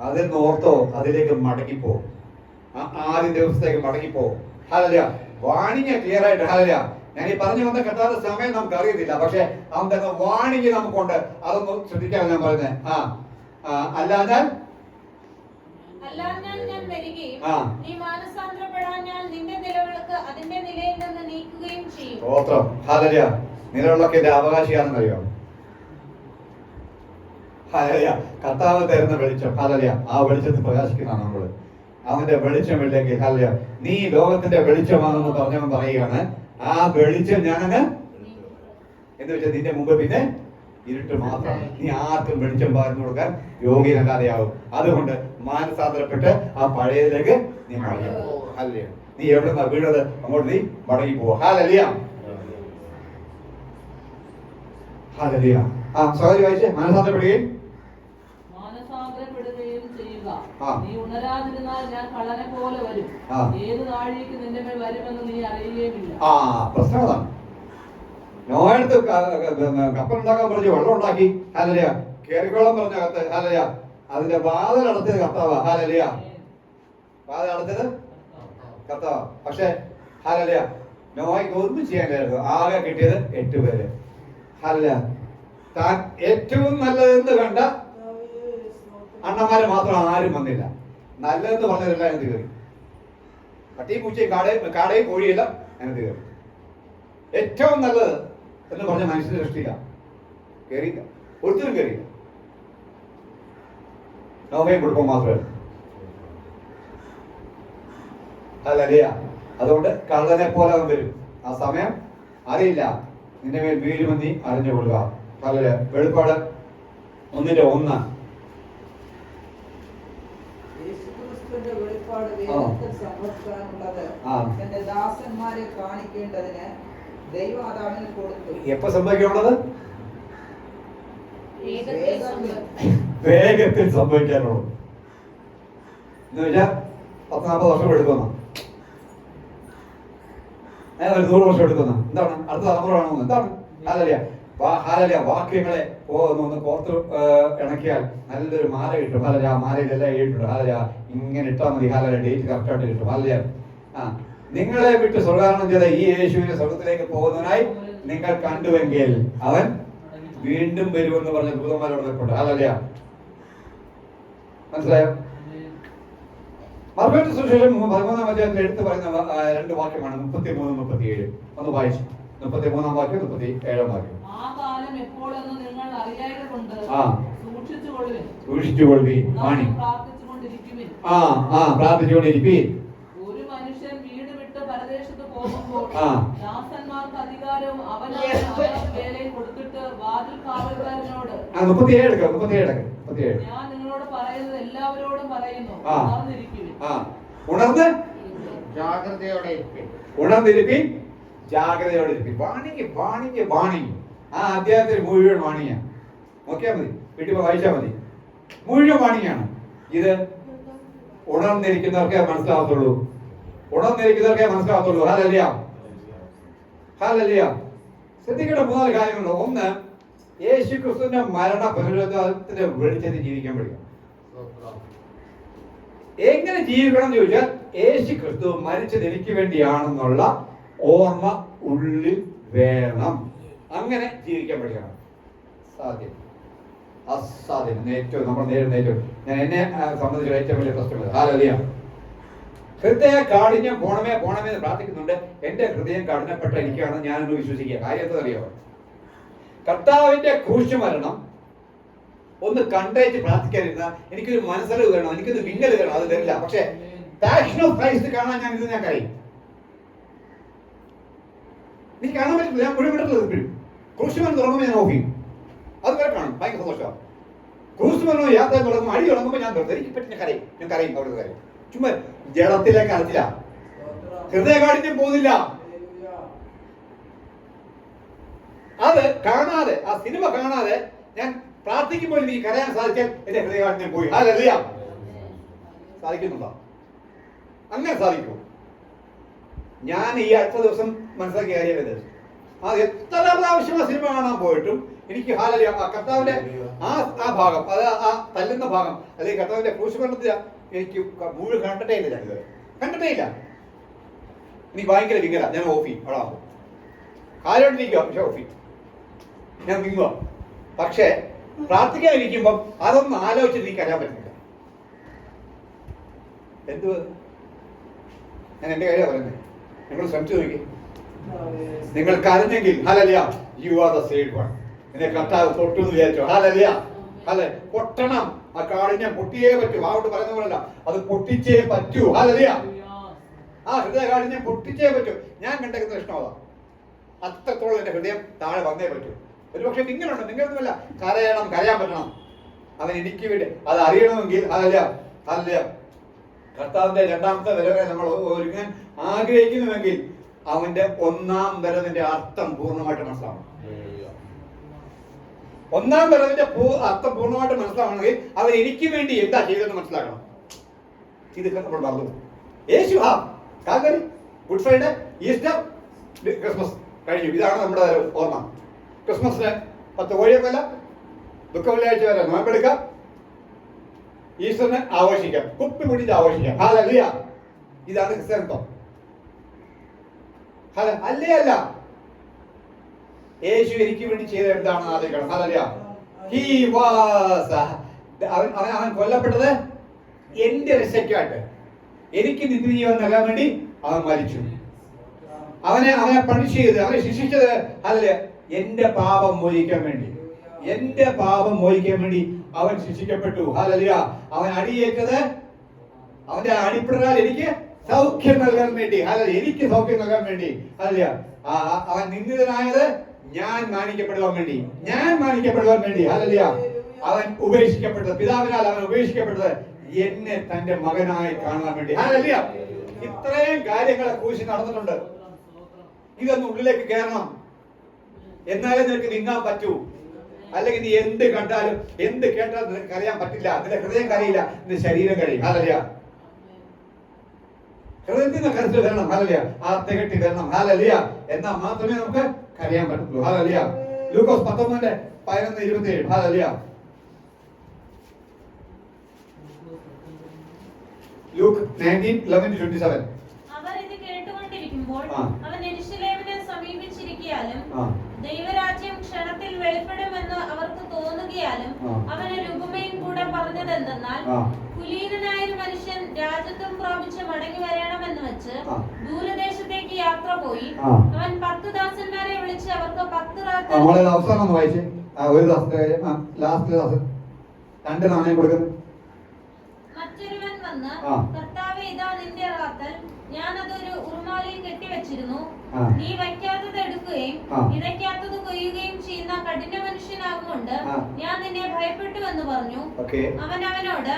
അതിൽ ഓർത്തോ, അതിലേക്ക് മടങ്ങിപ്പോ. ആദ്യ ദിവസത്തേക്ക് മടങ്ങിപ്പോ. ഹല്ലേലൂയ. വാണിങ് ക്ലിയർ ആയിട്ട്. ഹല്ലേലൂയ. ഞാൻ ഈ പറഞ്ഞു വന്ന കെട്ടാത്ത സമയം നമുക്ക് അറിയത്തില്ല, പക്ഷെ അവന്റെ വാണിങ് നമുക്കുണ്ട്. അതൊന്ന് ശ്രദ്ധിക്കാൻ ഞാൻ പറയുന്നത്. അല്ലാഞ്ഞാൽ ഞാൻ വരികയും നീ മാനസാന്തരപ്പെടാഞ്ഞാൽ നിന്റെ നിലവിളക്ക് അതിന്റെ നിലയിൽ നിന്ന് നീക്കുകയും ചെയ്യും. സ്തോത്രം. ഹല്ലേലൂയ. നിലവിളക്കിന്റെ അവകാശിയാണെന്ന് അറിയോ? ഹല്ലേലൂയ. കർത്താവ് തരുന്ന വെളിച്ചം. ഹല്ലേലൂയ. ആ വെളിച്ചത്തിൽ പ്രകാശിക്കുന്നതാണ് നമ്മള്. അവന്റെ വെളിച്ചമില്ലെങ്കിൽ, ഹല്ലേലൂയ, നീ ലോകത്തിന്റെ വെളിച്ചമാണെന്ന് പറഞ്ഞവൻ പറയുകയാണ്, ആ വെളിച്ചം ഞാനങ്ങ് എന്ന് വെച്ചാൽ നിന്റെ മുമ്പ് പിന്നെ ഇരുട്ട് മാത്രമാണ്. നീ ആർക്കും വെളിച്ചം പകർന്നു കൊടുക്കാൻ യോഗ്യനല്ലാതെയാവും. അതുകൊണ്ട് മാനസാന്തരപ്പെട്ട് ആ പഴയതിലേക്ക് നീ മടങ്ങി പോ. ഹല്ലേലൂയ. നീ എവിടുന്നാ വീണത് അങ്ങോട്ട് നീ മടങ്ങി പോ. ഹല്ലേലൂയ. ഹല്ലേലൂയ. സഹോദരി വായിച്ചേ. മാനസാന്തരപ്പെടുകയും ചെയ്യുക. നീ ഉണരാതിരുന്നാൽ ഞാൻ കള്ളനെ പോലെ വരും. ഏത് നാഴികയ്ക്ക് നിന്റെ മേൽ വരുമെന്ന് നീ അറിയുകയുമില്ല. പ്രശ്നം അതാണ്. നോയടുത്ത് കപ്പലുണ്ടാക്കാൻ പറഞ്ഞു, വെള്ളം ഉണ്ടാക്കി. ഹല്ലേലൂയ. കേറിക്കോളം പറഞ്ഞ കത്ത്. ഹല്ലേലൂയ. അതിന്റെ വാതിൽ അടച്ചത് കർത്താവാ. ഹല്ലേലൂയ. വാതിൽ അടച്ചത് കർത്താവാ. പക്ഷെ ഹല്ലേലൂയ, നോയ്ക്ക് ഒന്നും ചെയ്യാനായിരുന്നു. ആകെ കിട്ടിയത് 8 പേര്. ഹല്ലേലൂയ. താൻ ഏറ്റവും നല്ലതെന്ന് കണ്ട അണ്ണന്മാര് മാത്രം ആരും വന്നില്ല. നല്ലതെന്ന് പറഞ്ഞതെല്ലാം അതിനകത്ത് കയറി. പട്ടിയും പൂച്ചയും കാടയും കോഴിയല്ല അതിനകത്ത് കയറി. ഏറ്റവും നല്ലത് എന്ന് പറഞ്ഞ മനുഷ്യന്റെ സൃഷ്ടിയില്ല, കയറിയില്ല. ഒരുത്തരും കയറിയില്ല. നോവയും കുടുംബം മാത്രമേ. ഹല്ലേലൂയ. അതുകൊണ്ട് കള്ളനെ പോലെ അവൻ വരും. ആ സമയം അറിയില്ല. നിന്റെ മേൽ വീഴുമെന്ന് അറിഞ്ഞുകൊള്ളുക. ഹല്ലേലൂയ. വെളിപ്പാട് 1:1. വെളിപ്പാട് വേഗത്തിൽ സംഭവിക്കാനുള്ളത് തന്റെ ദാസന്മാരെ കാണിക്കേണ്ടതിന് ദൈവം അത് അവന് കൊടുത്തു. എപ്പോ സംഭവിക്കാനുള്ളത്? വേഗത്തിൽ സംഭവിക്കാനുള്ളത് എന്ന് വെച്ചാൽ 10-40 വർഷം എടുക്കുന്ന, 100 വർഷം എടുക്കുന്ന. എന്താണ്? അടുത്ത തലമുറ വേണമെന്ന്. എന്താണ്? ഹല്ലേലൂയ. ഹല്ലേലൂയ. വാക്യങ്ങളെ ഒന്ന് കോർത്ത് ഇണക്കിയാൽ നല്ലൊരു മാല കിട്ടും. ഹല്ലേലൂയ. ആ മാലയിലെല്ലാം എഴുതിയിട്ടുണ്ട്. ഹല്ലേലൂയ. ഇങ്ങനെ ഇട്ടാൽ മതി. ഹല്ലേലൂയ. ഡേറ്റ് കറക്റ്റായിട്ട് കിട്ടും. ഹല്ലേലൂയ. നിങ്ങളെ വിട്ട് സ്വർഗ്ഗാരോഹണം ചെയ്ത ഈ യേശുവിനെ സ്വർഗ്ഗത്തിലേക്ക് പോകുന്നതിനായി നിങ്ങൾ കണ്ടുവെങ്കിൽ അവൻ വീണ്ടും വരുമെന്ന് പറഞ്ഞ ദൂതന്മാരോട് നിൽപ്പുണ്ട്. ഹല്ലേലൂയ. മനസ്സിലായോ? മർക്കോസ് സുവിശേഷം 13-ാം അധ്യായത്തിൽ എടുത്തു പറയുന്ന 2 വാക്യമാണ് 33-37. ഒന്ന് വായിച്ചു. 33-ാം വാക്യം, 37-ാം വാക്യം. ആ കാലം എപ്പോഴെന്ന് നിങ്ങൾ അറിയായതുകൊണ്ട് സൂക്ഷിച്ചുകൊള്ളുവിൻ. പ്രാർത്ഥിച്ചുകൊണ്ടിരിപ്പീൻ. ഒരു മനുഷ്യൻ വീട് വിട്ട് പരദേശത്ത് പോകുമ്പോൾ ദാസന്മാർക്ക് അധികാരവും അവനവൻ വേലയും കൊടുത്തിട്ട് വാതിൽ കാവൽക്കാരനോട് 37 ഞാൻ നിങ്ങളോട് പറയുന്നത് എല്ലാവരോടും പറയുന്നു, ഉണർന്ന് ജാഗ്രതയോടെ ഇരിപ്പിൻ. വാണിങ്. ആ അധ്യായത്തിൽ മുഴുവൻ വാണിങ്ങാണ്. നോക്കിയാൽ മതി, വീട്ടിൽ വായിച്ചാൽ മതി. മുഴുവൻ വാണിങ്ങാണ്. ഇത് ഉണർന്നിരിക്കുന്നവർക്കേ മനസ്സിലാവത്തുള്ളൂ. ഉണർന്നിരിക്കുന്നവർക്കേ മനസ്സിലാവത്തുള്ളൂ. Hallelujah, hallelujah. ശ്രദ്ധിക്കേണ്ട 3 കാര്യങ്ങളുണ്ട്. ഒന്ന്, യേശു ക്രിസ്തുവിന്റെ മരണ പുനരുദ്ധാനത്തിന്റെ വെളിച്ചത്തിൽ ജീവിക്കാൻ പഠിക്കണം. എങ്ങനെ ജീവിക്കണം എന്ന് ചോദിച്ചാൽ, യേശു ക്രിസ്തു മരിച്ചത് എനിക്ക് വേണ്ടിയാണെന്നുള്ള ഓർമ്മ ഉള്ളിൽ വേണം. അങ്ങനെ ജീവിക്കാൻ പഠിക്കണം. സാധ്യം അസാധ്യം ഏറ്റവും നമ്മൾ നേരിടുന്ന ഏറ്റവും, ഞാൻ എന്നെ സംബന്ധിച്ച ഏറ്റവും വലിയ പ്രശ്നങ്ങൾ. ഹല്ലേലൂയ. ഹൃദയ കാഠിന്യം പോണമേ പോണമേ എന്ന് പ്രാർത്ഥിക്കുന്നുണ്ട്. എന്റെ ഹൃദയം കഠിനപ്പെട്ട എനിക്കാണ് ഞാനൊന്ന് വിശ്വസിക്കുക. കാര്യം എന്താ അറിയോ? കർത്താവിന്റെ ക്രൂശ് മരണം ഒന്ന് കണ്ടേച്ച് പ്രാർത്ഥിക്കാനിരുന്ന എനിക്കൊരു മനസ്സറിവ് വേണം, എനിക്കൊരു വിങ്ങൽ വേണം. അത് തരില്ല. പക്ഷേ പാഷൻ ഓഫ് ക്രൈസ്റ്റ് കാണാൻ ഞാൻ കഴിയും. എനിക്ക് കാണാൻ പറ്റില്ല. ഞാൻ മുഴുവൻ ഇപ്പോഴും ക്രൂശ് മരണം തുടങ്ങുമ്പോൾ ഞാൻ ഓഫി അതുവരെ കാണും. ഭയങ്കര സന്തോഷമാണ്. ക്രൂശ് മരണം യാത്ര തുടങ്ങുമ്പോൾ അടി തുടങ്ങുമ്പോൾ ഞാൻ എനിക്ക് പറ്റി ഞാൻ കരയും. അവിടുത്തെ കാര്യം ചുമ്മാ ജഡത്തിലേക്ക് അറിയില്ല. ഹൃദയകാഠിന്യം പോകുന്നില്ല. അത് കാണാതെ, ആ സിനിമ കാണാതെ ഞാൻ പ്രാർത്ഥിക്കുമ്പോൾ എനിക്ക് കരയാൻ സാധിച്ചാൽ എന്റെ ഹൃദയകാഠിന്യം പോയി. ഹല്ലേലൂയ. സാധിക്കുന്നുണ്ടോ? അങ്ങനെ സാധിക്കുമോ? ഞാൻ ഈ അടുത്ത ദിവസം മനസ്സിലാക്കിയ കാര്യം ഇത്. അത് എത്ര പ്രാവശ്യം ആ സിനിമ കാണാൻ പോയിട്ടും എനിക്ക് ഹല്ലേലൂയ ആ കർത്താവിന്റെ ആ ഭാഗം, അത് ആ തല്ലുന്ന ഭാഗം, അല്ലെങ്കിൽ കർത്താവിന്റെ ക്രൂശ് മരണത്തിൽ എനിക്ക് മുഴുവൻ കണ്ടിട്ടേ ഇല്ല. ഞാനിത് കണ്ടിട്ടേ ഇല്ല. എനിക്ക് ഭയങ്കര വിങ്ങല. ഞാൻ ഓഫി അവിടെ ആകും കാലോട്ടിരിക്കുക. പക്ഷെ ഓഫി ഞാൻ വിങ്ങുക. പക്ഷേ പ്രാർത്ഥിക്കാതിരിക്കുമ്പം അതൊന്നും ആലോചിച്ചിട്ട് എനിക്ക് അറിയാൻ പറ്റുന്നില്ല. എന്ത് ഞാൻ എന്റെ കാര്യമാണ് പറയുന്നത്. നിങ്ങൾ ശ്രമിച്ചു നോക്കി. നിങ്ങൾ കരഞ്ഞെങ്കിൽ hallelujah, you are the saved one. എന്നെ കർത്താവ് തൊട്ടു എന്ന് വിചാരിച്ചോ? ഹല്ലേലൂയ. അല്ലെ, പൊട്ടണം. ആ കാഠിന്യം പൊട്ടിയേ പറ്റൂ. അവിടെ പറയുന്ന പോലല്ല, അത് പൊട്ടിച്ചേ പറ്റൂ. ഹല്ലേലൂയ. ആ ഹൃദയ കാഠിന്യം പൊട്ടിച്ചേ പറ്റൂ. ഞാൻ കണ്ടേക്കുന്ന ഇഷ്ടം അത്രത്തോളം എന്റെ ഹൃദയം താഴെ വന്നേ പറ്റൂ. ഒരുപക്ഷെ നിങ്ങളുണ്ട്, നിങ്ങളൊന്നുമല്ല. കരയണം, കരയാൻ പറ്റണം. അവൻ എനിക്ക് വേണ്ടി അത് അറിയണമെങ്കിൽ ഹല്ലേലൂയ, ഹല്ലേലൂയ, കർത്താവിന്റെ 2ാമത്തെ വരവെ നമ്മൾ ഒരുങ്ങാൻ ആഗ്രഹിക്കുന്നുവെങ്കിൽ അവന്റെ 1ാം വരവിന്റെ അർത്ഥം പൂർണ്ണമായിട്ട് മനസ്സിലാവണം. 1ാം വരവിന്റെ അർത്ഥം പൂർണ്ണമായിട്ട് മനസ്സിലാവണമെങ്കിൽ അവൻ എനിക്ക് വേണ്ടി എന്താ ചെയ്തതെന്ന് മനസ്സിലാക്കണം. ഇതൊക്കെ നമ്മൾ പറഞ്ഞു. യേശു Calvary, good Friday, Easter, Christmas കഴിഞ്ഞു. ഇതാണ് നമ്മുടെ ഓർമ്മ. ക്രിസ്മസിന് 10 കോഴിയൊക്കെയല്ല, ദുഃഖ വെള്ളിയാഴ്ച വരെ നോമ്പെടുക്കാം, ഈസ്റ്ററിനെ ആഘോഷിക്കാം, കുപ്പി പിടിച്ച് ആഘോഷിക്കാം. ഹല്ലേലൂയ. ഇതാണ് ക്രിസ്ത്യാനിത്വം. അല്ലേ അല്ല, യേശു എനിക്ക് വേണ്ടി ചെയ്ത എന്താണെന്ന് ആലോചിക്കണം. ഹല്ലേലൂയ. ഹി വാസ് അവൻ കൊല്ലപ്പെട്ടത് എന്റെ രക്ഷയ്ക്കായിട്ട്, എനിക്ക് നിത്യജീവൻ നൽകാൻ വേണ്ടി അവൻ മരിച്ചു. അവനെ പണിഷ് ചെയ്ത്, അവനെ ശിക്ഷിച്ചത് ഹല്ലേലൂയ എന്റെ പാപം മോചിക്കാൻ വേണ്ടി, എന്റെ പാപം മോചിക്കാൻ വേണ്ടി അവൻ ശിക്ഷിക്കപ്പെട്ടു. ഹല്ലേലൂയ. അവൻ അടിയേറ്റത്, അവന്റെ അടിപ്പിടാൽ എനിക്ക് സൗഖ്യം നൽകാൻ വേണ്ടി. ഹല്ലേലൂയ. എനിക്ക് സൗഖ്യം നൽകാൻ വേണ്ടി. ഹല്ലേലൂയ. അവൻ നിന്ദിതനായത് ഞാൻ മാനിക്കപ്പെടുവാൻ വേണ്ടി, ഞാൻ മാനിക്കപ്പെടുവാൻ വേണ്ടി. ഹല്ലേലൂയ. അവൻ ഉപേക്ഷിക്കപ്പെട്ടത്, പിതാവിനാൽ അവൻ ഉപേക്ഷിക്കപ്പെട്ടത് എന്നെ തന്റെ മകനായി കാണാൻ വേണ്ടി. ഹല്ലേലൂയ. ഇത്രയും കാര്യങ്ങളെ കുറിച്ച് നടന്നിട്ടുണ്ട്. ഇതൊന്ന് ഉള്ളിലേക്ക് കയറണം. എന്നാലേ നിനക്ക് നീങ്ങാൻ പറ്റൂ. അല്ലെങ്കിൽ നീ എന്ത് കണ്ടാലും എന്ത് കേട്ടാലും നിനക്ക് കരയാൻ പറ്റില്ല. നിന്റെ ഹൃദയം കരയില്ല, നിന്റെ ശരീരം കരയും. ഹല്ലേലൂയ. ഹൃദയത്തിൽ നിന്ന് കരുത്ത് തരണം. ഹല്ലേലൂയ. ആർത്തകെട്ടി തരണം. ഹല്ലേലൂയ. എന്നാൽ മാത്രമേ നമുക്ക് കരയാൻ പറ്റുള്ളൂ. ഹല്ലേലൂയ. ലൂക്കോസ് 19:11-27. ഹല്ലേലൂയ. ലൂക്ക് 19:11-27. അവർ ഇത് കേട്ടുകൊണ്ടിരിക്കുമ്പോൾ അവൻ യെരൂശലേമിനെ സമീപിച്ചിരിക്കയാലും ദൈവരാജ്യം ക്ഷണത്തിൽ വെളിപ്പെടുമെന്ന് അവർക്ക് തോന്നുകയാലും അവനൊരു ഉപമയും കൂടെ പറഞ്ഞതെന്തെന്നാൽ, കുലീനനായൊരു മനുഷ്യൻ രാജത്വം പ്രാപിച്ച് മടങ്ങി വരണമെന്ന് വെച്ച് ദൂരദേശത്തേക്ക് യാത്ര പോയി. അവൻ 10 ദാസന്മാരെ വിളിച്ച് അവർക്ക് 10 റാത്തൽ അവസാനം വായിച്ചേ. ഒരു ലാസ്റ്റ് 2 നാണയം കൊടുക്കുന്നു. മറ്റൊരുവൻ വന്ന്, കർത്താവേ, ഇതാ നിന്റെ റാത്തൽ, ഞാൻ അതൊരു ഉറുമാലിൽ കെട്ടിവെച്ചിരുന്നു. നീ വയ്ക്കാത്തത് എടുക്കുകയും വിതയ്ക്കാത്തത് കൊയ്യുകയും ചെയ്യുന്ന കഠിന മനുഷ്യനാകൊണ്ട് ഞാൻ നിന്നെ ഭയപ്പെട്ടു എന്ന് പറഞ്ഞു. അവൻ അവനോട്,